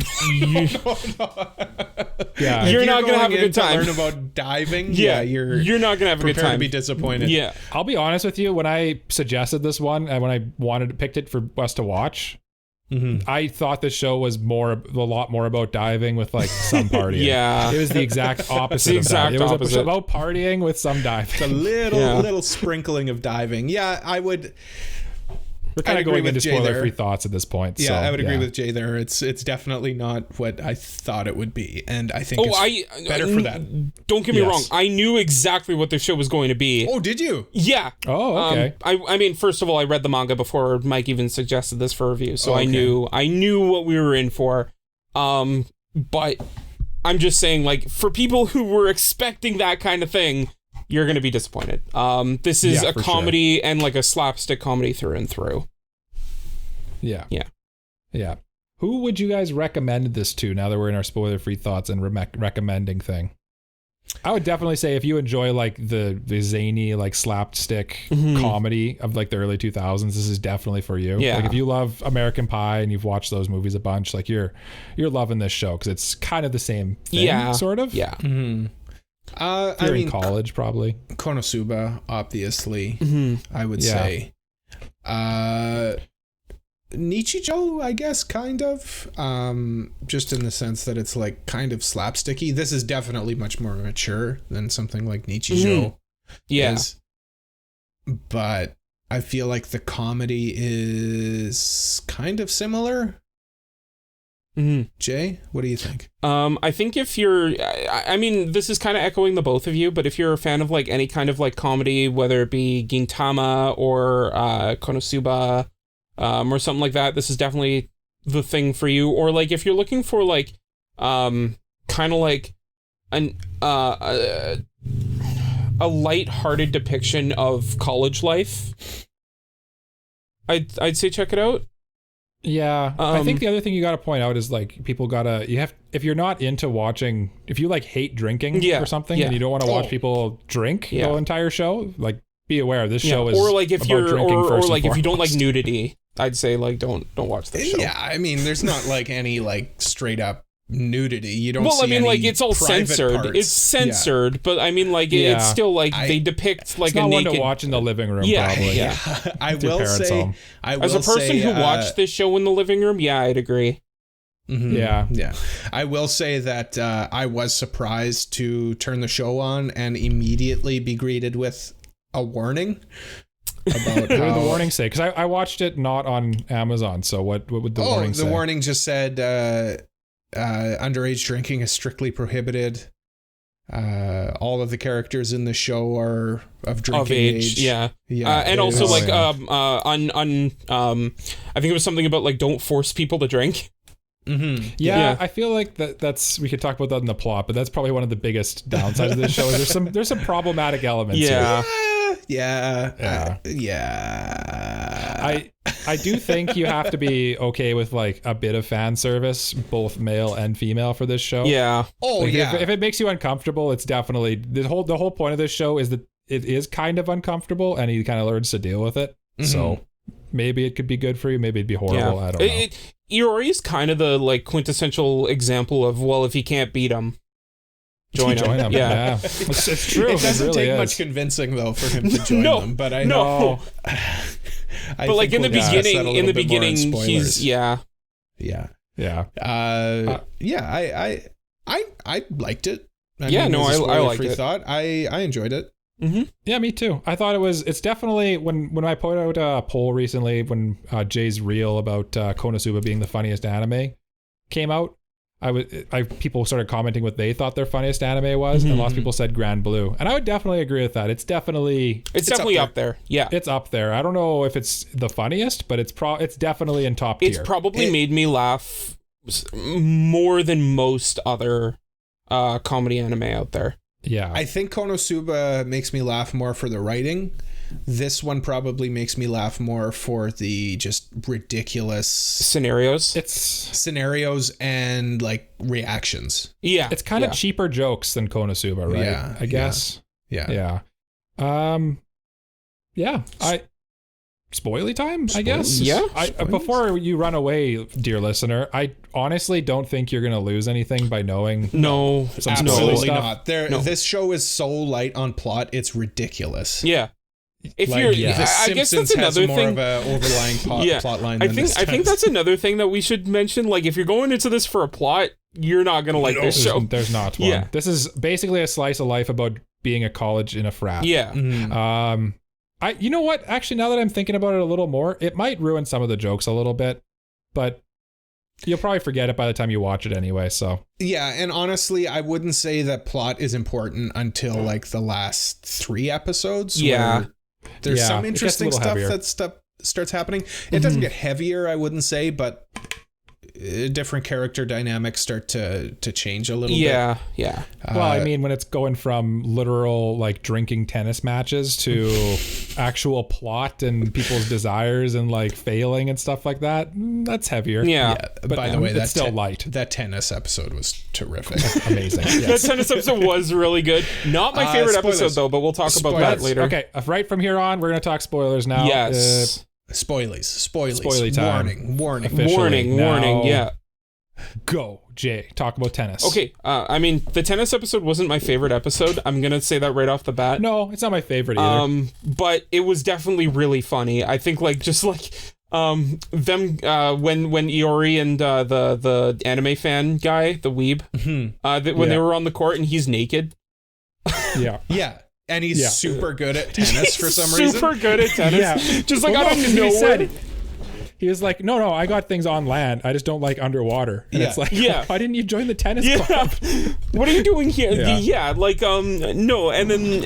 Yeah. You're If not gonna have a going good in to time. learn about diving. you're not gonna have a good prepare to time. be disappointed. Yeah. I'll be honest with you. When I suggested this one, and when I picked it for us to watch, I thought the show was a lot more about diving with like some partying. Yeah. It was the exact opposite. the of that. exact It was opposite. about partying with some diving. A little sprinkling of diving. Yeah, I would. We're kind I'd of agree going with into Jay there. spoiler-free thoughts at this point. Yeah, so, I would agree with Jay there. It's definitely not what I thought it would be, and I think it's better for that. Don't get me Yes. wrong. I knew exactly what the show was going to be. Oh, did you? Yeah. Oh, okay. I mean, first of all, I read the manga before Mike even suggested this for review, so Okay. I knew what we were in for. But I'm just saying, like, for people who were expecting that kind of thing, you're going to be disappointed. This is Yeah, a for comedy and like a slapstick comedy through and through. Yeah. Yeah. Yeah. Who would you guys recommend this to now that we're in our spoiler-free thoughts and recommending thing? I would definitely say if you enjoy like the zany like slapstick comedy of like the early 2000s, this is definitely for you. Yeah. Like if you love American Pie and you've watched those movies a bunch, like you're loving this show because it's kind of the same thing, Yeah. sort of. Yeah. If you're I mean, in college, probably. Konosuba, obviously, I would Yeah. say. Nichijou, I guess, kind of. Just in the sense that it's like kind of slapsticky. This is definitely much more mature than something like Nichijou Yeah. is. But I feel like the comedy is kind of similar. Jay, what do you think? I think if you're, I mean, this is kind of echoing the both of you, but if you're a fan of like any kind of like comedy, whether it be Gintama or Konosuba, or something like that, this is definitely the thing for you. Or like if you're looking for like, kind of like a light-hearted depiction of college life, I'd say check it out. Yeah, I think the other thing you got to point out is like if you're not into watching, if you like hate drinking or something and you don't want to watch people drink the entire show, like be aware this show is or like if about you're drinking or first like and if you don't like foremost. nudity, I'd say like don't watch this show. Yeah, I mean, there's not like any like straight up nudity. You don't. Well, see I mean, any like it's all private censored. parts. It's censored, but I mean, like it's still like they depict like It's not a one naked. to watch in the living room. Yeah, probably. yeah. I With your will parents say, home. As a person who watched this show in the living room, yeah, I'd agree. Yeah. I will say that I was surprised to turn the show on and immediately be greeted with a warning about What did the how. warning say? Because I watched it not on Amazon. So what would the warning say? The warning just said underage drinking is strictly prohibited. All of the characters in the show are of drinking age. Yeah. Yeah, And also it's- like I think it was something about like don't force people to drink. Yeah, I feel like that's we could talk about that in the plot, but that's probably one of the biggest downsides of this show. Is there's some problematic elements. Yeah. Here. Yeah. I do think you have to be okay with like a bit of fan service, both male and female, for this show. Yeah. Oh Like, yeah. If it makes you uncomfortable, it's definitely the whole point of this show is that it is kind of uncomfortable, and he kind of learns to deal with it. So maybe it could be good for you. Maybe it'd be horrible. I don't know. Iori's kind of the like quintessential example of, well, if you can't beat him, join him. Yeah. It's true. It doesn't really take is. much convincing though for him to join No, them, but I no. know. But like in the beginning, he's yeah. Yeah. I liked it. Yeah, mean, no, as a I liked spoiler-free it. Thought I enjoyed it. Yeah, me too. I thought it's definitely when I put out a poll recently when Jay's reel about Konosuba being the funniest anime came out, people started commenting what they thought their funniest anime was, and lots of people said Guranburu, and I would definitely agree with that. It's definitely up there. Yeah, it's up there. I don't know if it's the funniest, but it's definitely in top tier. It's probably made me laugh more than most other comedy anime out there. Yeah, I think Konosuba makes me laugh more for the writing. This one probably makes me laugh more for the just ridiculous scenarios. It's scenarios and like reactions. Yeah, it's kind of cheaper jokes than Konosuba, right? Yeah, I guess. Yeah. Spoily time, I guess. Yeah. Before you run away, dear listener, I honestly don't think you're going to lose anything by knowing. No, some absolutely stuff. not. This show is so light on plot; it's ridiculous. Yeah. If like, you're, I guess that's another thing. More of a overlying plot line. I think that's another thing that we should mention. Like, if you're going into this for a plot, you're not gonna like this show. There's not one. Yeah. This is basically a slice of life about being a college in a frat. Yeah. Mm-hmm. You know what? Actually, now that I'm thinking about it a little more, it might ruin some of the jokes a little bit, but you'll probably forget it by the time you watch it anyway. So yeah, and honestly, I wouldn't say that plot is important until like the last 3 episodes. Yeah. There's some interesting stuff that starts happening. It doesn't get heavier, I wouldn't say, but different character dynamics start to change a little bit. Yeah. Well, I mean, when it's going from literal like drinking tennis matches to actual plot and people's desires and like failing and stuff like that, that's heavier. Yeah. But by the way, that's still light. That tennis episode was terrific. Amazing. Yes. That tennis episode was really good. Not my favorite episode though, but we'll talk about that later. Okay, right from here on, we're going to talk spoilers now. Yes. Spoilies. Spoily time. Warning. Yeah. Go, Jay. Talk about tennis. Okay. I mean, the tennis episode wasn't my favorite episode. I'm gonna say that right off the bat. No, it's not my favorite either. But it was definitely really funny. I think like just like them when Iori and the anime fan guy, the weeb, when they were on the court and he's naked. Yeah. And he's super good at tennis for some reason. Super good at tennis. Yeah. Just like out of nowhere. He was like, no, I got things on land. I just don't like underwater. And it's like, why didn't you join the tennis club? What are you doing here? No. And then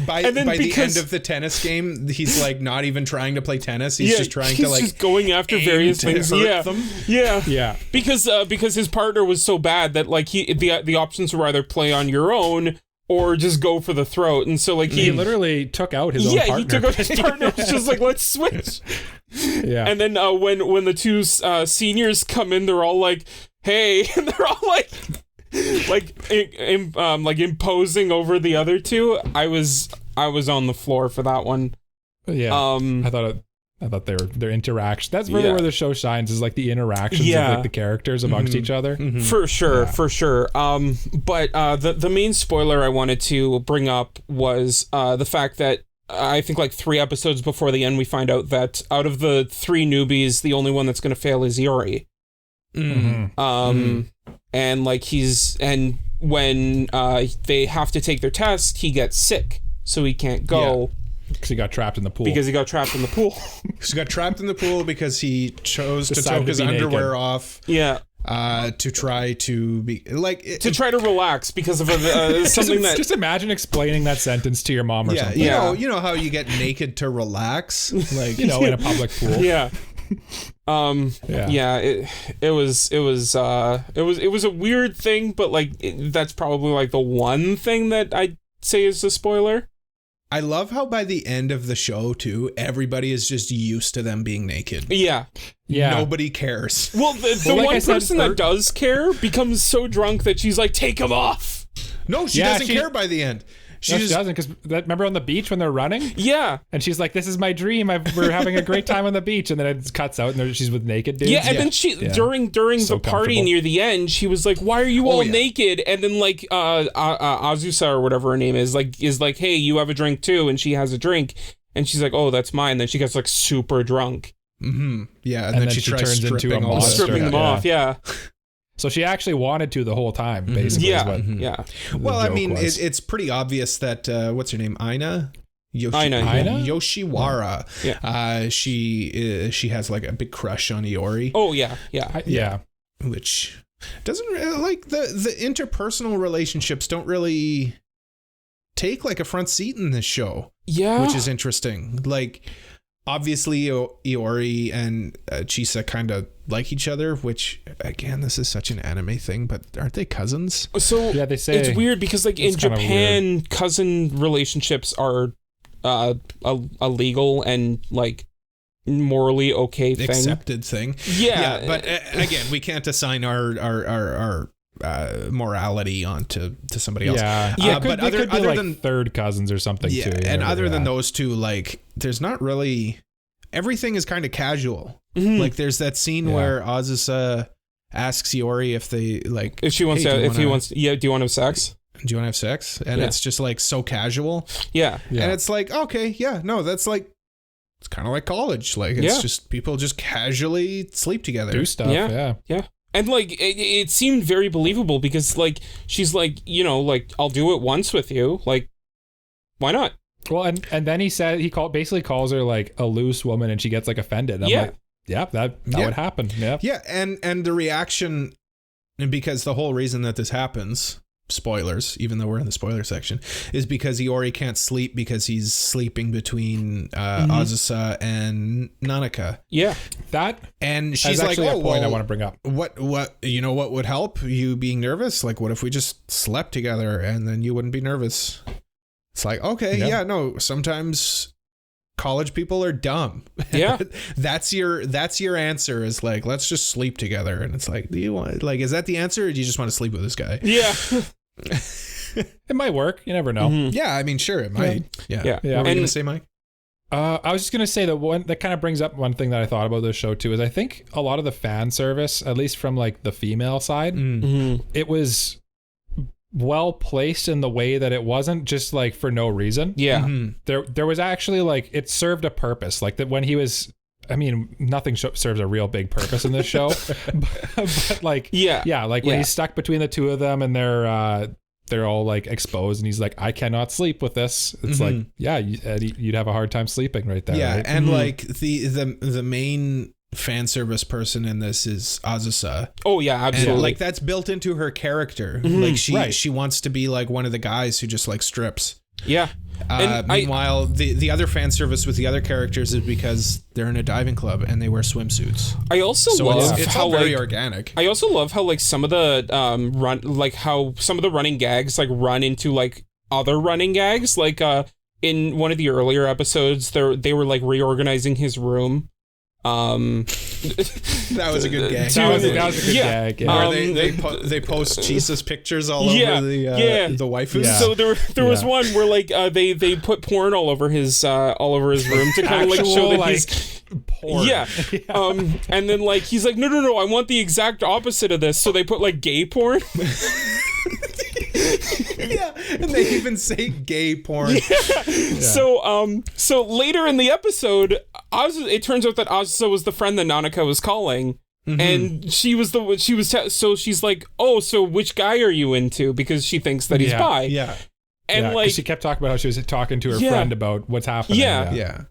by the end of the tennis game, he's like not even trying to play tennis. He's just trying to like just going after various things. Them. Yeah. Because his partner was so bad that like the options were either play on your own or just go for the throat. And so like he literally took out his own partner. Yeah, he took out his partner. It's just like, let's switch. Yeah. And then when the two seniors come in, they're all like, hey, and they're all like imposing over the other two. I was on the floor for that one. Yeah. I thought their interaction. That's really where the show shines, is like the interactions of like the characters amongst each other. Mm-hmm. For sure. But the main spoiler I wanted to bring up was the fact that I think like 3 episodes before the end, we find out that out of the 3 newbies, the only one that's going to fail is Iori. And like when they have to take their test, he gets sick, so he can't go. Because he got trapped in the pool. Because he got trapped in the pool because he chose to take his underwear off. Yeah. To try to be like try to relax because of something that. Just imagine explaining that sentence to your mom or something. You know how you get naked to relax, like in a public pool. Yeah. It was a weird thing, but like that's probably like the one thing that I'd say is a spoiler. I love how by the end of the show too, everybody is just used to them being naked. Yeah. Nobody cares. Well, the one person that does care becomes so drunk that she's like, take them off. No, she doesn't care by the end. She doesn't, because remember on the beach when they're running? Yeah. And she's like, this is my dream. We're having a great time on the beach. And then it cuts out and she's with naked dudes. Yeah, and then she, during the party near the end, she was like, why are you all naked? And then like Azusa or whatever her name is like, hey, you have a drink too. And she has a drink. And she's like, oh, that's mine. Then she gets like super drunk. Mm-hmm. Yeah, and then she tries into a monster. Stripping them off, So she actually wanted to the whole time, basically. Well, I mean, it's pretty obvious that what's her name, Aina Yoshiwara. Yeah. She has like a big crush on Iori. Oh yeah. Which doesn't really, like the interpersonal relationships don't really take like a front seat in this show. Yeah. Which is interesting. Like, obviously Iori and Chisa kind of like each other, which again, this is such an anime thing, but aren't they cousins? So yeah, they say it's weird because like in Japan, cousin relationships are illegal and like morally okay thing. Accepted thing. Yeah. But again, we can't assign our morality onto somebody else. Yeah. But other like than third cousins or something too. And other than those two, like there's not really, everything is kind of casual. Mm-hmm. Like there's that scene where Azusa asks Iori if they like, if she wants hey, to, if he wants, do you want to have sex? Do you want to have sex? And it's just like so casual. Yeah. And it's like, okay, yeah, no, that's like, it's kind of like college. Like it's just people just casually sleep together. Do stuff. Yeah. And like it seemed very believable because like she's like, you know, like I'll do it once with you. Like, why not? Well, and then he said basically calls her like a loose woman, and she gets like offended. I'm like, yeah, that would happen. Yeah. Yeah, and the reaction, because the whole reason that this happens, spoilers, even though we're in the spoiler section, is because Iori can't sleep because he's sleeping between Azusa and Nanaka. Yeah. That, and she's like, oh, a point well, I want to bring up. What, you know what would help you being nervous? Like, what if we just slept together and then you wouldn't be nervous? It's like, okay, yeah, no, sometimes college people are dumb. Yeah. that's your answer, is like, let's just sleep together. And it's like, do you want, like, is that the answer, or do you just want to sleep with this guy? Yeah. It might work. You never know. Mm-hmm. Yeah, I mean, sure, it might. Yeah. What were you going to say, Mike? I was just going to say that one that kind of brings up one thing that I thought about this show too, is I think a lot of the fan service, at least from like the female side, it was well placed in the way that it wasn't just like for no reason. Yeah. There was actually like, it served a purpose. Like that when he was, I mean, nothing serves a real big purpose in this show, but like, like when he's stuck between the two of them and they're all like exposed, and he's like, I cannot sleep with this. It's like, you'd have a hard time sleeping right there. Yeah. Right? And like the main fan service person in this is Azusa. Oh yeah, absolutely. And like that's built into her character. Like she wants to be like one of the guys who just like strips. Yeah. Meanwhile, the other fan service with the other characters is because they're in a diving club and they wear swimsuits. I also love it's how all very like, organic. I also love how like some of the how some of the running gags like run into like other running gags. Like in one of the earlier episodes, they were like reorganizing his room. That was a good gag. That was a good gag. Yeah. Where they post Chisa's pictures all over the waifus. Yeah. So there was one where like they put porn all over his room to kind of like show that he's porn. Yeah. And then like he's like, no, I want the exact opposite of this. So they put like gay porn. Yeah, and they even say gay porn. Yeah. So later in the episode, it turns out that Azusa was the friend that Nanaka was calling, and so she's like, oh, so which guy are you into? Because she thinks that he's bi. Yeah. And like she kept talking about how she was talking to her friend about what's happening. Yeah.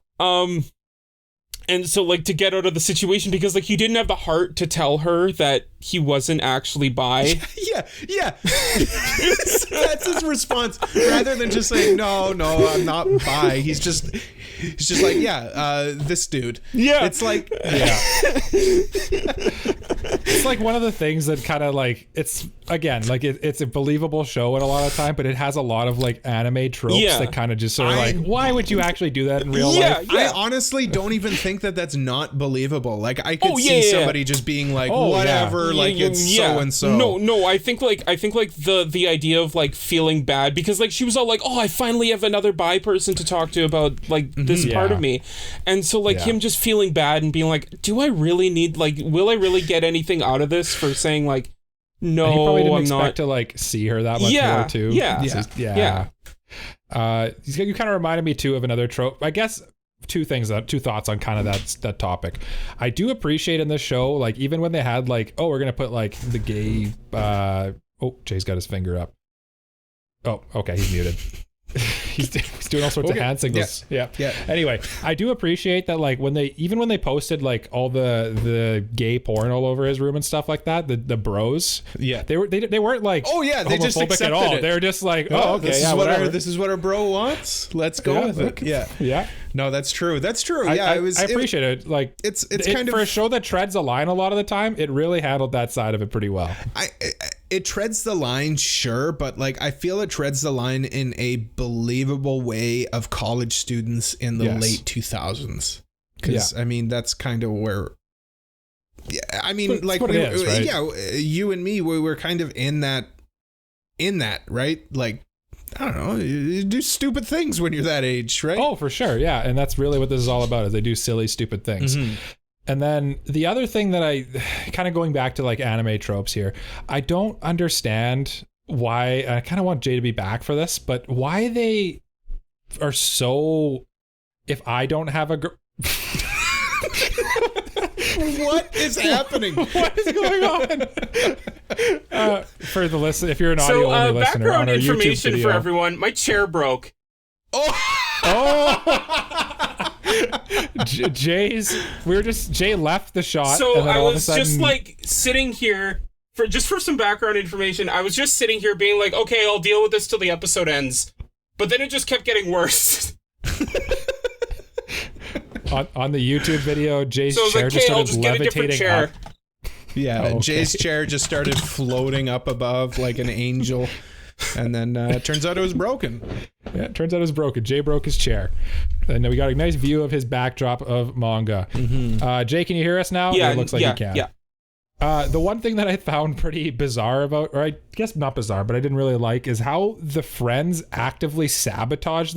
And so like to get out of the situation, because like he didn't have the heart to tell her that he wasn't actually bi. Yeah. That's his response. Rather than just saying, no, I'm not bi. He's just like, this dude. Yeah. It's like, it's like one of the things that kind of like, it's again, like it's a believable show at a lot of time, but it has a lot of like anime tropes that kind of just sort of like, why would you actually do that in real life? I honestly don't even think that that's not believable. Like I could see somebody just being like, whatever, like it's so and so. No, I think like the idea of like feeling bad because like she was all like, oh, I finally have another bi person to talk to about like this part of me, and so like him just feeling bad and being like, do I really need, like, will I really get anything out of this for saying like, no, and he probably didn't I'm expect not to like see her that much more too. Yeah. You kind of reminded me too of another trope, I guess. Two thoughts on kind of that topic. I do appreciate in this show, like even when they had like, oh, we're gonna put like the gay Jay's got his finger up. Oh, okay, he's muted. he's doing all sorts of hand signals. Yeah. Anyway, I do appreciate that, like, when they posted like all the gay porn all over his room and stuff like that, the bros. Yeah. They weren't like, they just accepted at all. it. They're just like, okay, this is what our bro wants. Let's go with it. Yeah. No, that's true. Yeah, I appreciate it. Like, it's kind of for a show that treads a line a lot of the time. It really handled that side of it pretty well. It treads the line, sure, but like I feel it treads the line in a believable way of college students in the late 2000s. Because I mean, that's kind of where. Yeah, I mean, like what it is, right? You and me, we were kind of in that, right? Like, I don't know, you do stupid things when you're that age, right? Oh, for sure, yeah, and that's really what this is all about. Is they do silly, stupid things. Mm-hmm. And then the other thing that I kind of going back to like anime tropes here, I don't understand why. I kind of want Jay to be back for this, but why they are so. If I don't have a. What is happening? What is going on? For the listen, if you're an audio only listener, background on our information YouTube video, for everyone. My chair broke. Jay left the shot. So and then I all of a was sudden, just like sitting here for some background information. I was just sitting here being like, okay, I'll deal with this till the episode ends. But then it just kept getting worse. on the YouTube video, Jay's chair like, just started I'll just get a different levitating chair. up. Yeah, okay. Jay's chair just started floating up above like an angel. And then it turns out it was broken. Yeah, it turns out it was broken. Jay broke his chair. And we got a nice view of his backdrop of manga. Mm-hmm. Jay, can you hear us now? Yeah, it looks like you can. Yeah. The one thing that I found pretty bizarre about, or I guess not bizarre, but I didn't really like, is how the friends actively sabotage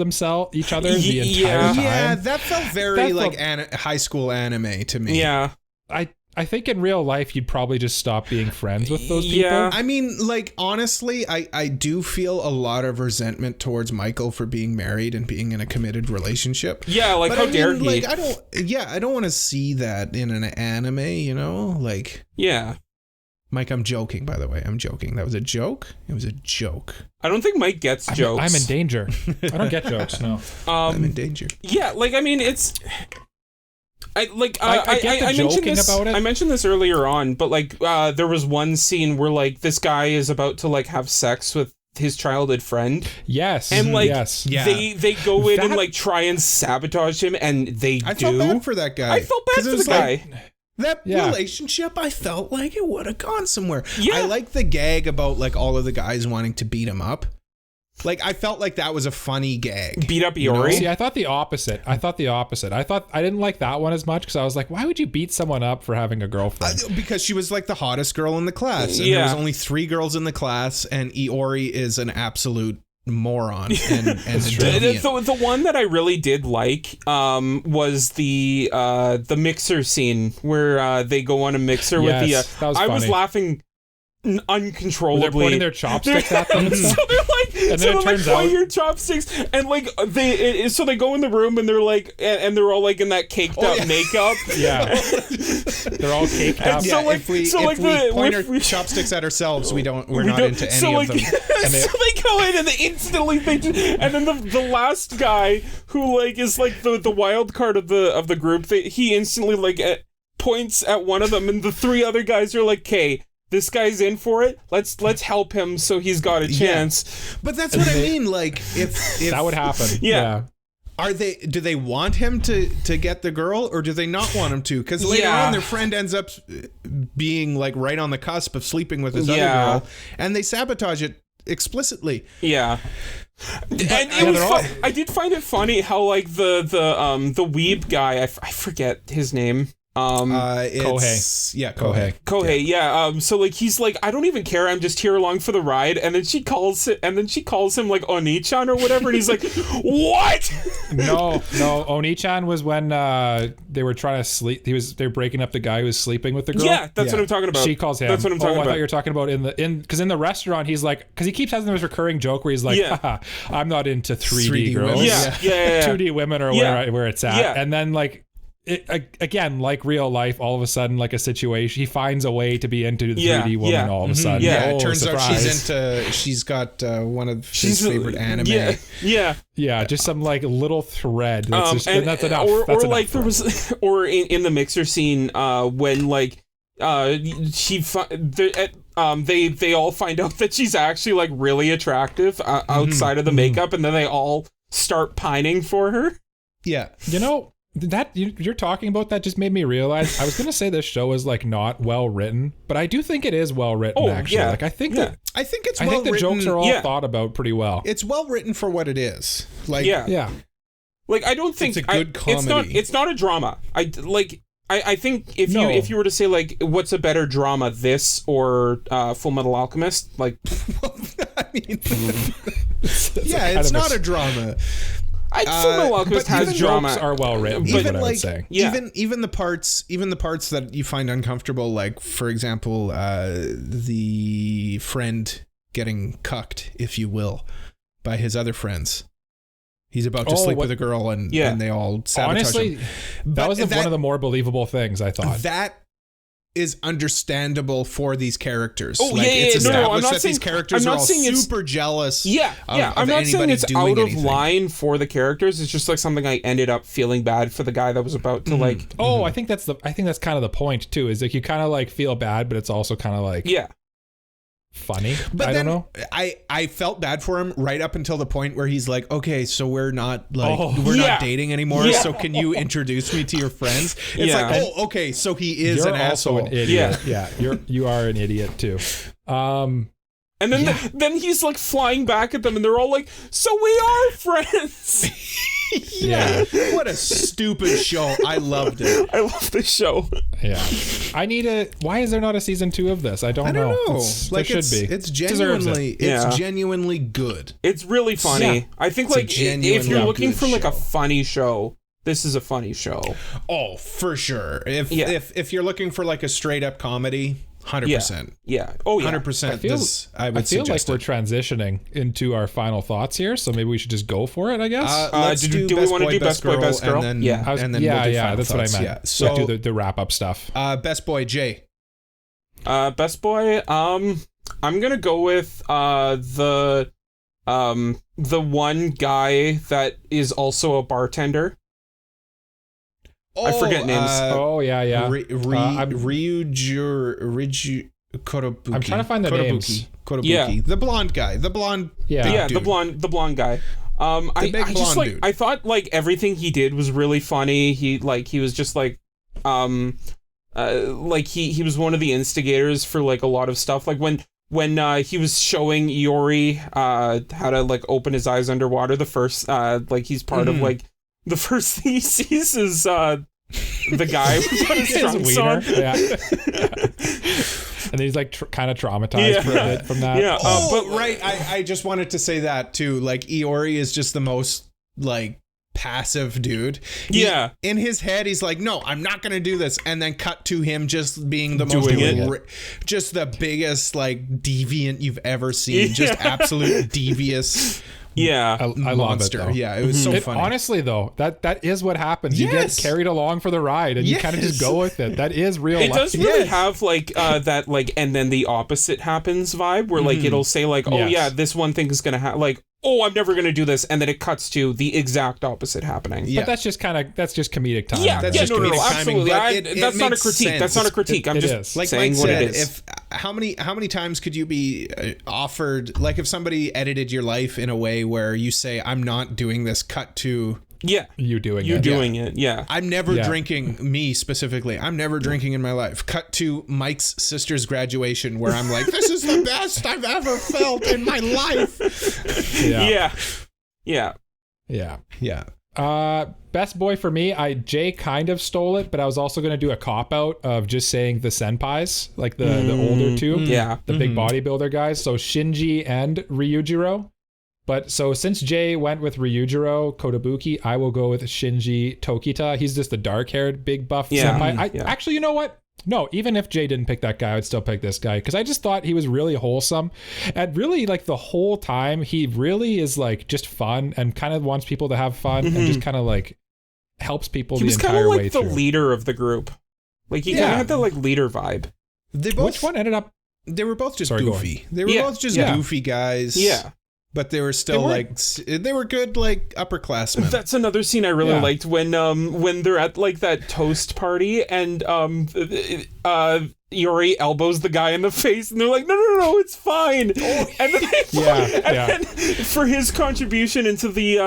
each other the entire time. Yeah, that felt very high school anime to me. Yeah. I think in real life, you'd probably just stop being friends with those people. Yeah. I mean, like, honestly, I do feel a lot of resentment towards Michael for being married and being in a committed relationship. Yeah, like, how dare he? Like, I don't want to see that in an anime, you know? Like... Yeah. Mike, I'm joking, by the way. I'm joking. That was a joke? It was a joke. I don't think Mike gets jokes. I'm in danger. I don't get jokes, no. I'm in danger. Yeah, like, I mean, it's... I get the joking about it. I mentioned this earlier on, but like there was one scene where like this guy is about to like have sex with his childhood friend. Yes. And like Yeah. they go in and like try and sabotage him, and I felt bad for that guy. I felt bad for the guy. That relationship, I felt like it would have gone somewhere. Yeah. I like the gag about like all of the guys wanting to beat him up. Like, I felt like that was a funny gag. Beat up Iori? You know? See, I thought the opposite. I didn't like that one as much because I was like, why would you beat someone up for having a girlfriend? Because she was like the hottest girl in the class. And there was only 3 girls in the class, and Iori is an absolute moron. And the one that I really did like was the mixer scene where they go on a mixer with the... that was funny. I was laughing uncontrollably. They're pointing their chopsticks at them. So they're like, and then it turns out your chopsticks, and like so they go in the room and they're like, and they're all like in that caked up makeup. Yeah, they're all caked up. Yeah, if we point our chopsticks at ourselves, we're not into any of them. And so they go in and they instantly and then the last guy who like is like the wild card of the group, he instantly like points at one of them, and the 3 other guys are like, "Okay, this guy's in for it. Let's help him so he's got a chance." Yeah. But that's what I mean. Like, if that would happen. Yeah. Do they want him to get the girl, or do they not want him to? Because later on, their friend ends up being like right on the cusp of sleeping with his other girl, and they sabotage it explicitly. Yeah. And it was I did find it funny how like the weeb guy, I forget his name. Kōhei. Yeah, Kōhei. Kōhei, yeah. So like he's like, I don't even care, I'm just here along for the ride, and then she calls him like Oni-chan or whatever, and he's like, what? No, Oni-chan was when they were trying to sleep. They were breaking up the guy who was sleeping with the girl. Yeah, that's what I'm talking about. She calls him. That's what I'm talking about. I thought you were talking about because in the restaurant he's like, because he keeps having this recurring joke where he's like, haha, I'm not into 3D girls. Yeah. 2D women or where it's at. Yeah. And then like again, like real life, all of a sudden, like a situation, he finds a way to be into the 3D woman all of a sudden. Yeah, it turns surprise. out she's got one of his favorite anime. Yeah. Just some like little thread. That's and that's enough. Or that's like enough there was, or in the mixer scene, when like they all find out that she's actually like really attractive outside of the makeup, and then they all start pining for her. Yeah, that you're talking about that just made me realize I was gonna say this show is like not well written, but I do think it is well written. Actually, like I think it's well think the written. jokes are all thought about pretty well. It's well written for what it is. Like Like I don't think it's a good comedy. It's not a drama. I think if you were to say like what's a better drama, this or Full Metal Alchemist, like I mean, it's not a drama. Full Metal Alchemist has drama. Jokes are well written. Even I would like say. even the parts that you find uncomfortable, like for example, the friend getting cucked, if you will, by his other friends. He's about to sleep with a girl, and they all sabotage him. That was one of the more believable things, I thought. That is understandable for these characters. Oh, it's established I'm not that saying, these characters are all super jealous. I'm not saying it's out of line for the characters. It's just like something I ended up feeling bad for the guy that was about to like. Oh, I think that's kind of the point too. Is like you kind of like feel bad, but it's also kind of like funny. But I don't know. I felt bad for him right up until the point where he's like, okay, so we're not not dating anymore. So can you introduce me to your friends? It's like, oh, okay, so he is you're an also asshole. an idiot. You are an idiot too. And then then he's like flying back at them, and they're all like, so we are friends. What a stupid show. I loved it. I love this show. Why is there not a season 2 of this? I don't know. There should be. It's genuinely good. It's really funny. I think like if you're looking for like a funny show, this is a funny show. Oh, for sure. If you're looking for like a straight up comedy, 100%. Yeah. Oh, yeah. 100%. I feel like we're transitioning into our final thoughts here, so maybe we should just go for it, I guess. Let's do we want to do Best Boy, Best Girl? And then we'll do final that's thoughts. what I meant. Yeah. So do the wrap up stuff. Best Boy, Jay. Best Boy, I'm gonna go with the one guy that is also a bartender. I forget names. Ryuji Kotobuki. I'm trying to find the names. Kotobuki. Yeah. The blonde guy. The blonde big dude. the blonde guy. The big blonde dude. I thought like everything he did was really funny. He was just like like he was one of the instigators for like a lot of stuff. Like when he was showing Iori how to like open his eyes underwater, the first like he's part of like the first thing he sees is the guy with his trunks on. And then he's like kind of traumatized for a bit from that. But I just wanted to say that too. Like Iori is just the most like passive dude. In his head he's like, no, I'm not gonna do this, and then cut to him just being the most just the biggest like deviant you've ever seen. Just absolute devious I love it, though. It was so funny. Honestly, though, that is what happens. You get carried along for the ride, and you kind of just go with it. That is real life. It does really have like that like, and then the opposite happens vibe, where like it'll say like, oh yeah, this one thing is gonna happen. Like, oh, I'm never gonna do this, and then it cuts to the exact opposite happening. But that's just comedic timing. Absolutely. That's not a critique. Sense. That's not a critique. I'm just like saying Mike what said, it is. How many times could you be offered, like if somebody edited your life in a way where you say, I'm not doing this, cut to you doing it. I'm never drinking, me specifically, I'm never drinking in my life. Cut to Mike's sister's graduation where I'm like, this is the best I've ever felt in my life. Best Boy for me, Jay kind of stole it, but I was also going to do a cop out of just saying the senpais, like the older two, the big bodybuilder guys. So Shinji and Ryujiro. But so since Jay went with Ryujiro Kotobuki, I will go with Shinji Tokita. He's just the dark-haired, big buff senpai. Actually, you know what? No, even if Jay didn't pick that guy, I would still pick this guy because I just thought he was really wholesome. And really, like the whole time, he really is like just fun and kind of wants people to have fun and just kind of like helps people He the was kind entire of way like the through. leader of the group. Like he kind Yeah. of had the like leader vibe. They both, Which one ended up? They were both just Sorry, go goofy. They were Yeah. both just Yeah. goofy guys. Yeah. But they were still they were good like upperclassmen. That's another scene I really Yeah. liked when they're at like that toast party and Iori elbows the guy in the face and they're like, no, it's fine. And then then for his contribution into the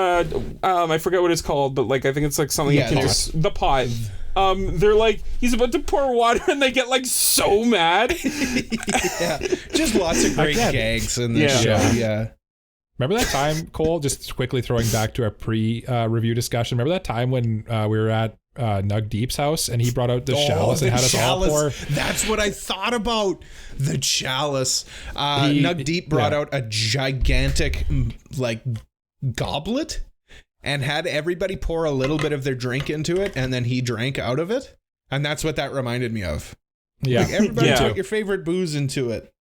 I forget what it's called, but like I think it's like something you can just the pot. They're like, he's about to pour water and they get like so mad. Yeah. Just lots of great gags in this show. Yeah. Remember that time, Cole, just quickly throwing back to our pre-review discussion, remember that time when we were at Nug Deep's house and he brought out the chalice and had us all pour? That's what I thought about. The chalice. Nug Deep brought out a gigantic like goblet and had everybody pour a little bit of their drink into it, and then he drank out of it. And that's what that reminded me of. Yeah. Like everybody put your favorite booze into it.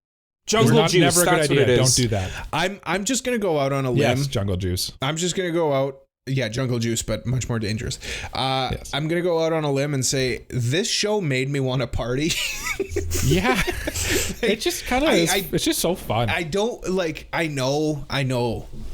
Jungle juice, never a good that's idea. what it is. Don't do that. I'm just gonna go out on a limb. Yes, jungle juice. I'm just gonna go out. Yeah, jungle juice, but much more dangerous. I'm gonna go out on a limb and say this show made me want to party. Yeah, it just kind of it's just so fun. I don't like. I know.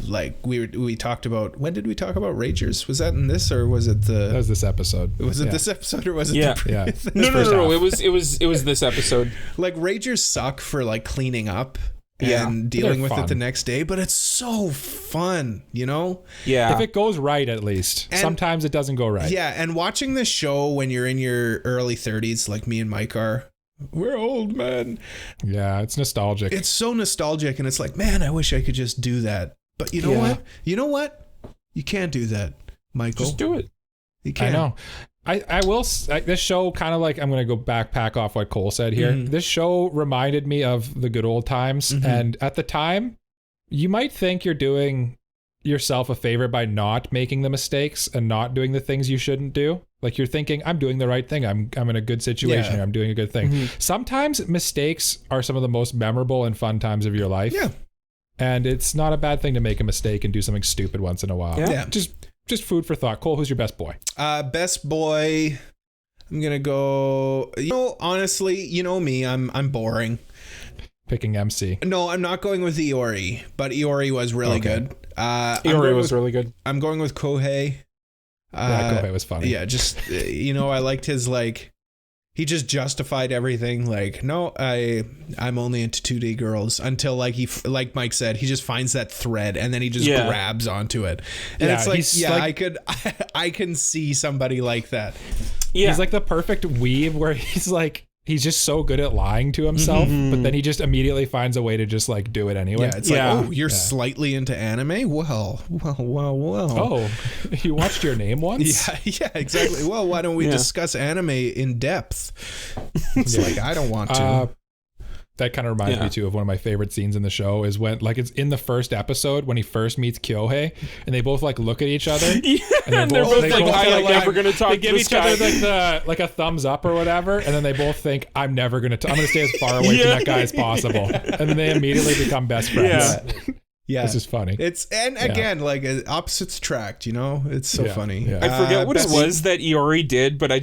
Like we talked about. When did we talk about Ragers? Was that in this or was it the? That was this episode. Was it this episode or was it? Yeah. The Yeah. No. It was this episode. Like Ragers suck for like cleaning up. And dealing with it the next day, but it's so fun, you know? Yeah. If it goes right, at least. And sometimes it doesn't go right. Yeah, and watching this show when you're in your early 30s, like me and Mike are, we're old, man. Yeah, it's nostalgic. It's so nostalgic, and it's like, man, I wish I could just do that. But you know what? You know what? You can't do that, Michael. Just do it. You can't. I know. I will. This show kind of like, I'm going to go back off what Cole said here. Mm-hmm. This show reminded me of the good old times. Mm-hmm. And at the time, you might think you're doing yourself a favor by not making the mistakes and not doing the things you shouldn't do. Like you're thinking, I'm doing the right thing. I'm in a good situation here. I'm doing a good thing. Mm-hmm. Sometimes mistakes are some of the most memorable and fun times of your life. Yeah. And it's not a bad thing to make a mistake and do something stupid once in a while. Yeah. Just food for thought. Cole, who's your best boy? Best boy. I'm gonna go. You know, honestly, you know me. I'm boring. Picking MC. No, I'm not going with Iori, but Iori was really good. Iori was really good. I'm going with Kōhei. Kōhei was funny. Yeah, just I liked his like. He just justified everything. Like, no, I'm only into 2D girls until like like Mike said, he just finds that thread and then he just grabs onto it. And it's like, I can see somebody like that. Yeah. He's like the perfect weave where he's just so good at lying to himself, but then he just immediately finds a way to just like do it anyway. Yeah, it's like, oh, you're slightly into anime? Well. Oh, you watched Your Name once? Yeah, exactly. Well, why don't we discuss anime in depth? It's like, I don't want to. That kind of reminds me too of one of my favorite scenes in the show is when like it's in the first episode when he first meets Kōhei and they both like look at each other and they're both like, I'm never gonna talk. They to give this each guy. other like a thumbs up or whatever, and then they both think I'm gonna stay as far away from that guy as possible, and then they immediately become best friends. Yeah, this is funny. Again, like opposites attract. You know, it's so funny. Yeah. I forget what it was that Iori did, but I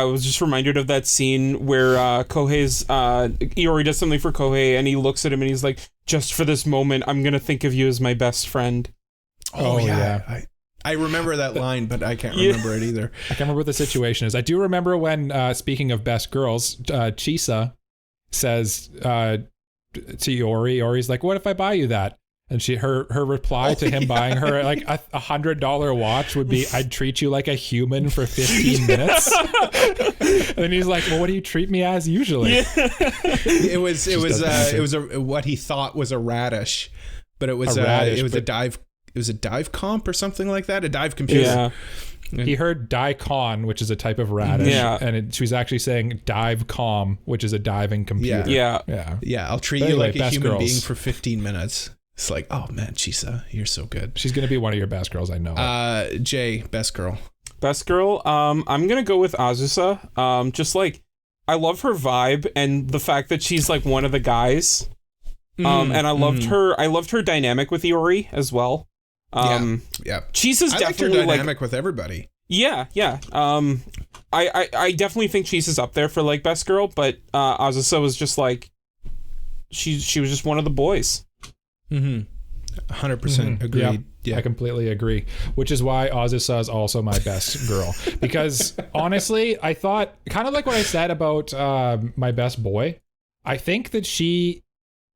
was just reminded of that scene where Iori does something for Kōhei, and he looks at him and he's like, "Just for this moment, I'm gonna think of you as my best friend." Oh yeah. I remember that line, but I can't remember it either. I can't remember what the situation is. I do remember when, speaking of best girls, Chisa says to Iori's like, "What if I buy you that?" And her reply to him buying her like a $100 watch would be, "I'd treat you like a human for 15 minutes." And then he's like, "Well, what do you treat me as usually?" Yeah. It was what he thought was a radish, but it was a dive comp or something like that, a dive computer. Yeah. He heard daikon, which is a type of radish, and she was actually saying dive com, which is a diving computer. Yeah. I'll treat you like a human being for 15 minutes. It's like, oh man, Chisa, you're so good. She's gonna be one of your best girls, I know. Jay, best girl. Best girl. I'm gonna go with Azusa. Just like, I love her vibe and the fact that she's like one of the guys. And I loved her dynamic with Iori as well. Chisa's I liked her definitely dynamic with everybody. Yeah. I definitely think Chisa's up there for like best girl, but Azusa was just like she was just one of the boys. 100% agreed. Yep. Yeah. I completely agree, which is why Azusa is also my best girl. Because honestly, I thought, kind of like what I said about my best boy, I think that she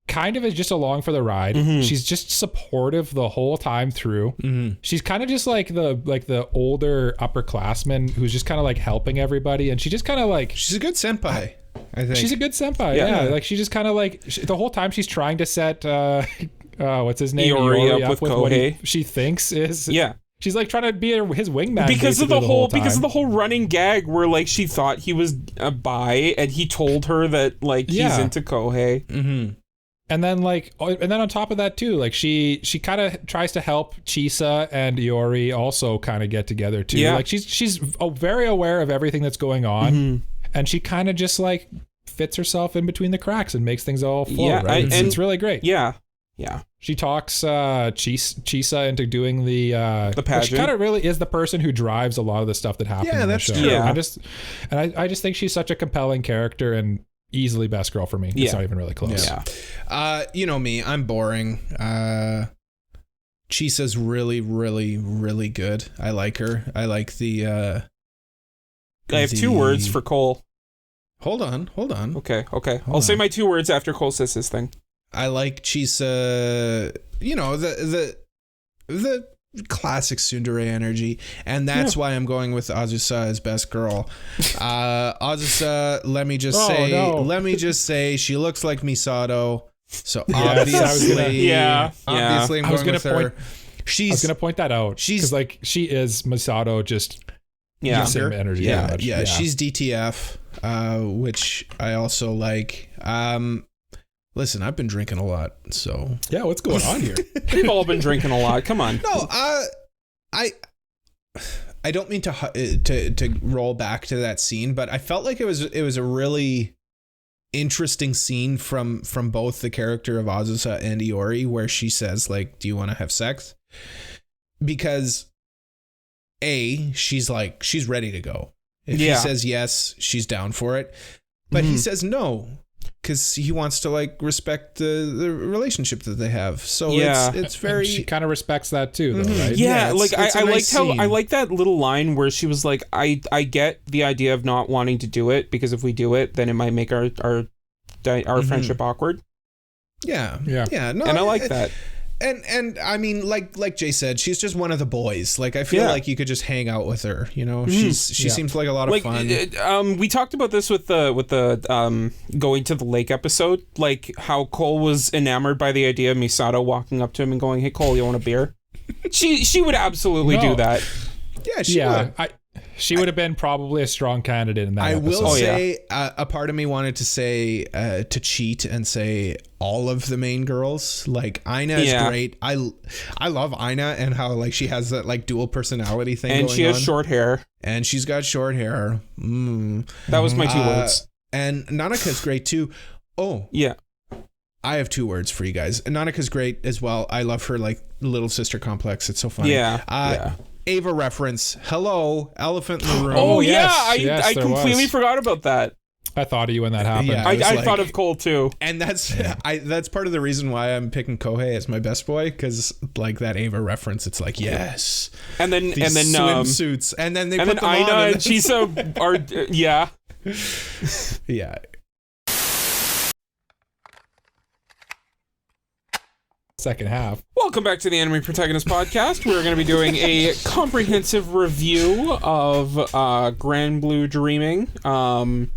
kind of is just along for the ride. She's just supportive the whole time through. She's kind of just like the older upperclassman who's just kind of like helping everybody, and she just kind of like, she's a good senpai, I think. she's a good senpai. Yeah. Like she just kind of like the whole time she's trying to set what's his name, Iori up with what Kōhei. she thinks is she's like trying to be his wingman because of the whole time. because of the whole running gag where like she thought he was a bi and he told her that like he's into Kōhei. And then on top of that too, like she kind of tries to help Chisa and Iori also kind of get together too. Like she's very aware of everything that's going on, and she kind of just like fits herself in between the cracks and makes things all flow. Right? It's really great. Yeah. She talks Chisa into doing the pageant. She kind of really is the person who drives a lot of the stuff that happens in the show. True. Yeah. I just think she's such a compelling character and easily best girl for me. It's not even really close. You know me, I'm boring. Chisa's really, really, really good. I like her. I like the I have 2 words for Cole. Hold on. Okay. I'll say my 2 words after Cole says his thing. I like Chisa, you know, the classic tsundere energy, and that's why I'm going with Azusa as best girl. Azusa, let me just say she looks like Misato, so obviously I'm going with her. I was gonna point that out. Because like she is Misato, just same energy. Yeah, she's DTF, which I also like. Listen, I've been drinking a lot, so yeah. What's going on here? We've all been drinking a lot. Come on. No, I don't mean to roll back to that scene, but I felt like it was a really interesting scene from both the character of Azusa and Iori, where she says like, "Do you want to have sex?" Because she's ready to go. If he says yes, she's down for it, but he says no, because he wants to like respect the relationship that they have. So it's very. And she kind of respects that too, though, right? Yeah, like it's I nice liked how scene. I like that little line where she was like, I get the idea of not wanting to do it because if we do it, then it might make our friendship awkward. Yeah. No, and I like that. And I mean, like Jay said, she's just one of the boys. Like I feel like you could just hang out with her. You know, she seems like a lot of fun. We talked about this with the going to the lake episode, like how Cole was enamored by the idea of Misato walking up to him and going, "Hey Cole, you want a beer?" She would absolutely do that. Yeah, she would. She would have been probably a strong candidate in that I episode. will say, a part of me wanted to say, to cheat and say all of the main girls. Like, Aina is great. I love Aina and how, like, she has that, like, dual personality thing going on. And she has short hair. And she's got short hair. That was my 2 words. And Nanaka's great, too. Oh. Yeah. I have 2 words for you guys. Nanaka's great as well. I love her, like, little sister complex. It's so funny. Yeah. Ava reference. Hello, elephant in the room. Oh, yes, I completely forgot about that. I thought of you when that happened. Yeah, I thought of Cole too. And that's part of the reason why I'm picking Kōhei as my best boy, because like that Ava reference, it's like yes. And then swimsuits, and then they put them Aina on. And Chisa are yeah. Second half. Welcome back to the Anime Protagonist Podcast. We're going to be doing a comprehensive review of Guranburu Dreaming. I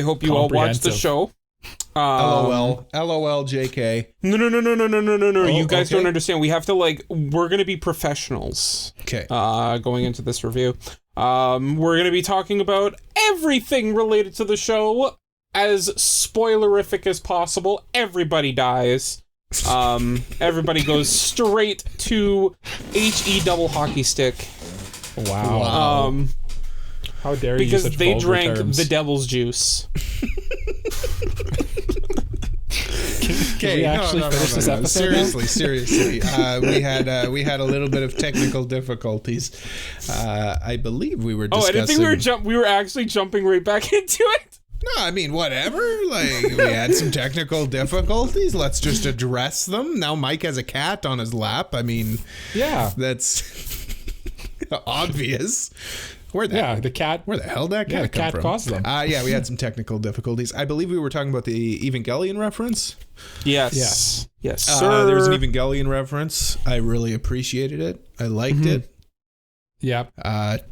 hope you all watched the show. LOL, JK. No. You guys don't understand. We have to we're going to be professionals. Okay. Going into this review. We're going to be talking about everything related to the show as spoilerific as possible. Everybody dies. Everybody goes straight to HE double hockey stick. Wow. How dare you? Because Such they vulgar drank terms. the devil's juice. Okay, we actually finish this episode now? Seriously. We had a little bit of technical difficulties. I believe we were discussing... I didn't think we were actually jumping right back into it. No, I mean, whatever. Like, we had some technical difficulties. Let's just address them. Now Mike has a cat on his lap. I mean, Yeah. that's obvious. The cat. Where the hell did that cat the come cat from? caused them. Yeah, we had some technical difficulties. I believe we were talking about the Evangelion reference. Yes, sir. There was an Evangelion reference. I really appreciated it. I liked it. Yeah,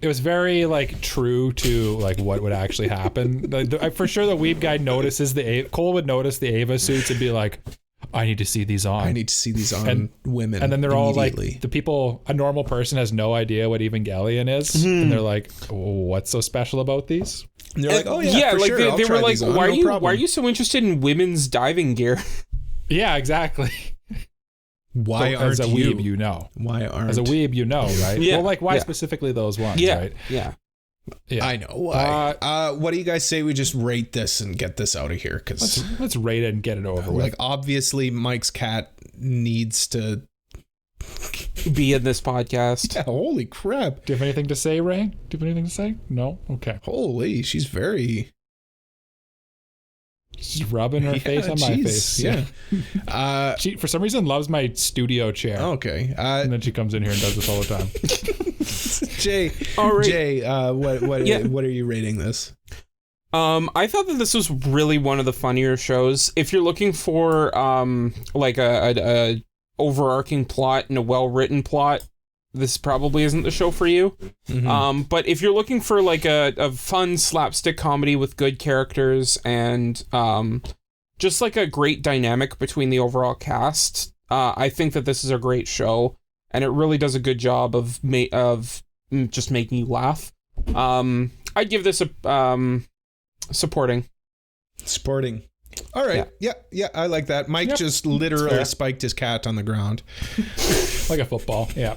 it was very like true to like what would actually happen. For sure, the weeb guy notices Cole would notice the Ava suits and be like, "I need to see these on. I need to see these on women." And then they're all like, the people. A normal person has no idea what Evangelion is, and they're like, "What's so special about these?" And they're like, "Oh yeah, for like sure. they were like, why are you so interested in women's diving gear?" Yeah, exactly. Why aren't as a you? weeb, you know. Why aren't as a weeb, you know, right? Yeah. Well, like why specifically those ones, right? Yeah. I know why. What do you guys say we just rate this and get this out of here? Because let's rate it and get it over with. Like obviously, Mike's cat needs to be in this podcast. Yeah, holy crap! Do you have anything to say, Ray? Do you have anything to say? No. Okay. Holy, she's very. She's rubbing her face on my face. Yeah. She for some reason loves my studio chair. Okay. And then she comes in here and does this all the time. Jay. All right. Jay, what are you rating this? I thought that this was really one of the funnier shows. If you're looking for like a overarching plot and a well-written plot, this probably isn't the show for you. Mm-hmm. But if you're looking for like a fun slapstick comedy with good characters and just like a great dynamic between the overall cast, I think that this is a great show, and it really does a good job of just making you laugh. I'd give this a supporting. All right. Yeah, I like that. Mike just literally spiked his cat on the ground. Like a football. Yeah.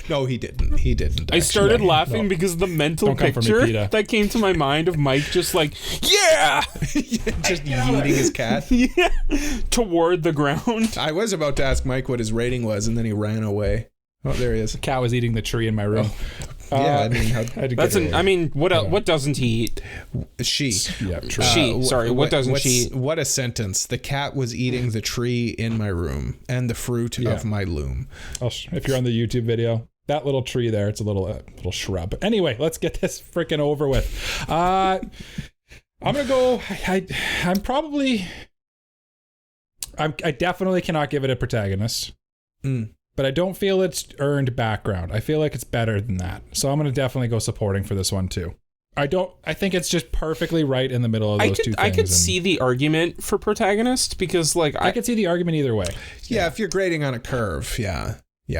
No, he didn't. He didn't. I started laughing because the mental picture that came to my mind of Mike just like, just yeeting his cat toward the ground. I was about to ask Mike what his rating was, and then he ran away. Oh, there he is. The cat was eating the tree in my room. Yeah, I mean, what doesn't he eat? She. Yeah, true. What doesn't she eat? What a sentence. The cat was eating the tree in my room and the fruit of my loom. If you're on the YouTube video, that little tree there, it's a little shrub. But anyway, let's get this freaking over with. I'm gonna go. I definitely cannot give it a protagonist. But I don't feel it's earned background. I feel like it's better than that. So I'm going to definitely go supporting for this one too. I think it's just perfectly right in the middle of those two things. I could see the argument for protagonist because like I could see the argument either way. Yeah, if you're grading on a curve, yeah,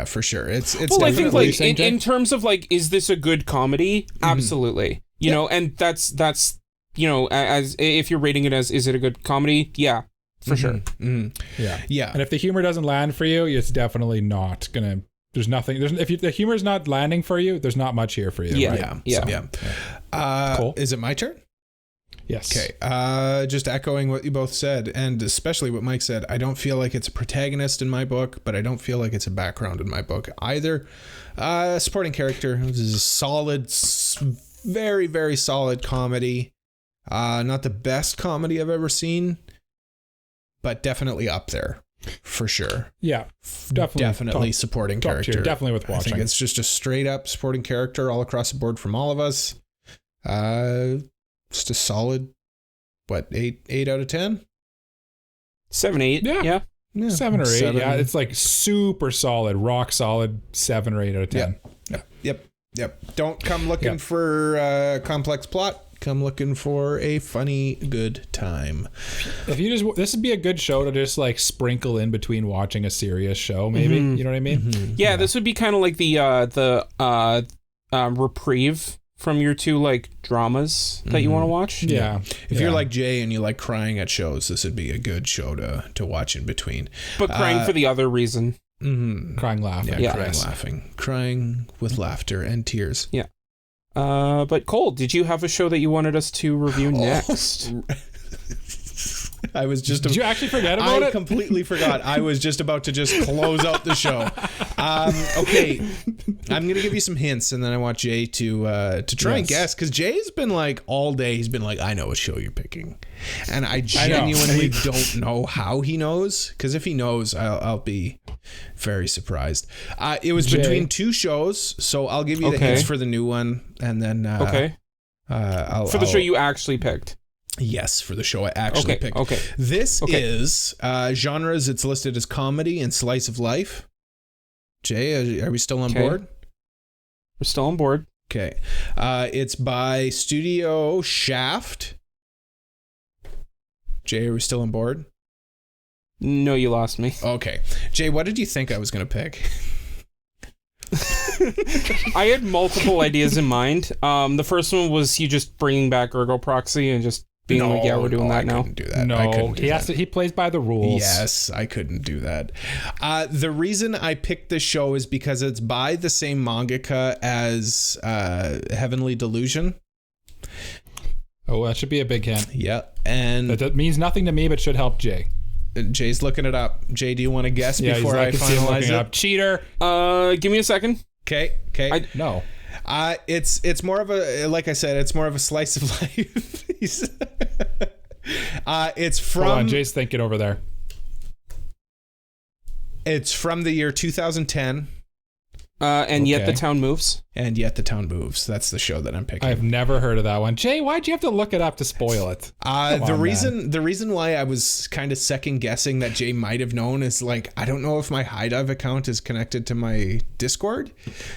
for sure. It's well, I think like in terms of like, is this a good comedy? Absolutely. You know, and that's you know, as if you're rating it as, is it a good comedy? Yeah. For sure. Yeah. And if the humor doesn't land for you, it's definitely not gonna. There's nothing. If the humor's not landing for you, there's not much here for you. Yeah. Cool. Is it my turn? Yes. Okay. Just echoing what you both said, and especially what Mike said. I don't feel like it's a protagonist in my book, but I don't feel like it's a background in my book either. Supporting character. This is a solid, very, very solid comedy. Not the best comedy I've ever seen, but definitely up there for sure. Yeah, definitely supporting character. Tier, definitely with watching. I think it's just a straight up supporting character all across the board from all of us. Just a solid, 8 out of 10? 7, 8. Yeah. 7 or 8. Yeah, it's like super solid, rock solid 7 or 8 out of 10. Yep. Don't come looking for a complex plot. Come looking for a funny, good time. This would be a good show to just like sprinkle in between watching a serious show, maybe. You know what I mean? Yeah, this would be kind of like the reprieve from your two like dramas that you want to watch. Yeah. If you're like Jay and you like crying at shows, this would be a good show to watch in between. But crying for the other reason. Crying, laughing. Yeah, crying, laughing. Crying with laughter and tears. Yeah. But Cole, did you have a show that you wanted us to review next? I was just. Did you actually forget about it? I completely forgot. I was just about to just close out the show. Okay, I'm gonna give you some hints, and then I want Jay to try and guess, because Jay's been like all day. He's been like, I know what show you're picking, and I genuinely don't know how he knows. Because if he knows, I'll be very surprised. It was between two shows, so I'll give you the hints for the new one, and then for the show you actually picked. Yes, for the show I actually picked. Okay. This is genres. It's listed as comedy and slice of life. Jay, are we still on board? We're still on board. Okay. It's by Studio Shaft. Jay, are we still on board? No, you lost me. Okay. Jay, what did you think I was going to pick? I had multiple ideas in mind. The first one was you just bringing back Ergo Proxy and just being like, yeah, we're doing that now. I couldn't do that. No, he plays by the rules. Yes, I couldn't do that. The reason I picked this show is because it's by the same mangaka as Heavenly Delusion. Oh, that should be a big hint. Yeah, and that means nothing to me, but should help Jay. Jay's looking it up. Jay, do you want to guess before I finalize it? Up. Cheater. Give me a second. Okay. No. It's more of a, like I said, it's more of a slice of life. It's from. Hold on, Jay's thinking over there. It's from the year 2010. And Yet the Town Moves. And Yet the Town Moves. That's the show that I'm picking. I've never heard of that one. Jay, why'd you have to look it up to spoil it? The reason why I was kind of second guessing that Jay might have known is like, I don't know if my High Dive account is connected to my Discord.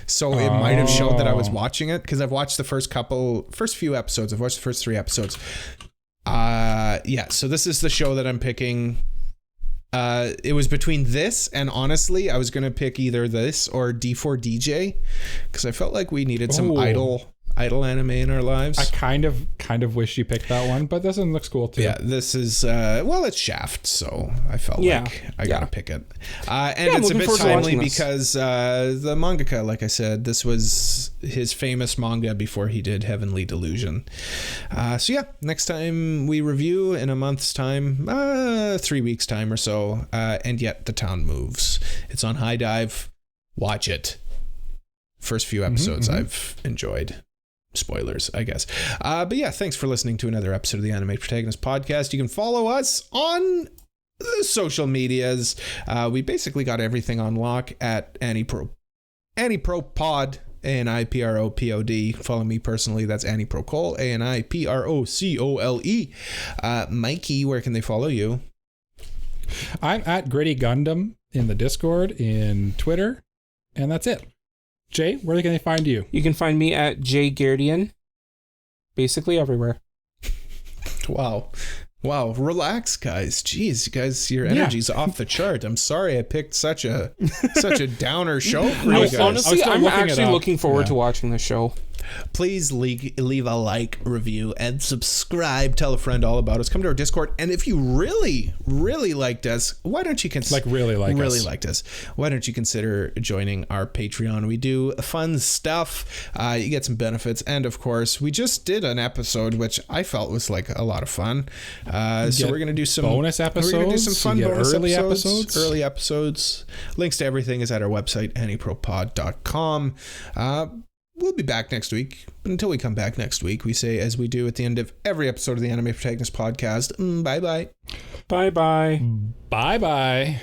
So it might have showed that I was watching it, because I've watched the first few episodes. I've watched the first 3 episodes. So this is the show that I'm picking. It was between this and, honestly, I was going to pick either this or D4DJ, because I felt like we needed some idle anime in our lives. I kind of wish you picked that one, but this one looks cool too. Yeah, this is it's Shaft, so I felt like I gotta pick it. And it's a bit timely because the mangaka, like I said, this was his famous manga before he did Heavenly Delusion. Next time we review, in a month's time, 3 weeks time or so, and Yet the Town Moves. It's on High Dive. Watch it. First few episodes I've enjoyed. Spoilers, I guess. Thanks for listening to another episode of the Anime Protagonist Podcast. You can follow us on the social medias. We basically got everything on lock at Anipro Pod, ANIPROPOD. Follow me personally. That's Anipro Cole, ANIPROCOLE. Mikey, where can they follow you? I'm at Gritty Gundam in the Discord, in Twitter, and that's it. Jay, where can they find you? You can find me at Jay Gardian, basically everywhere. Wow. Relax, guys. Jeez, guys, your energy's off the chart. I'm sorry I picked such a downer show for you guys. Honestly, I'm actually looking forward to watching the show. Please leave a like, review, and subscribe. Tell a friend all about us. Come to our Discord. And if you really, really liked us, why don't you consider... liked us. Why don't you consider joining our Patreon? We do fun stuff. You get some benefits. And, of course, we just did an episode, which I felt was like a lot of fun. So we're going to do some... bonus episodes? We're going to do some fun bonus early episodes. Early episodes. Links to everything is at our website, anipropod.com. We'll be back next week. But until we come back next week, we say, as we do at the end of every episode of the Anime Protagonist Podcast, bye-bye. Bye-bye. Bye-bye.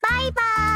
Bye-bye.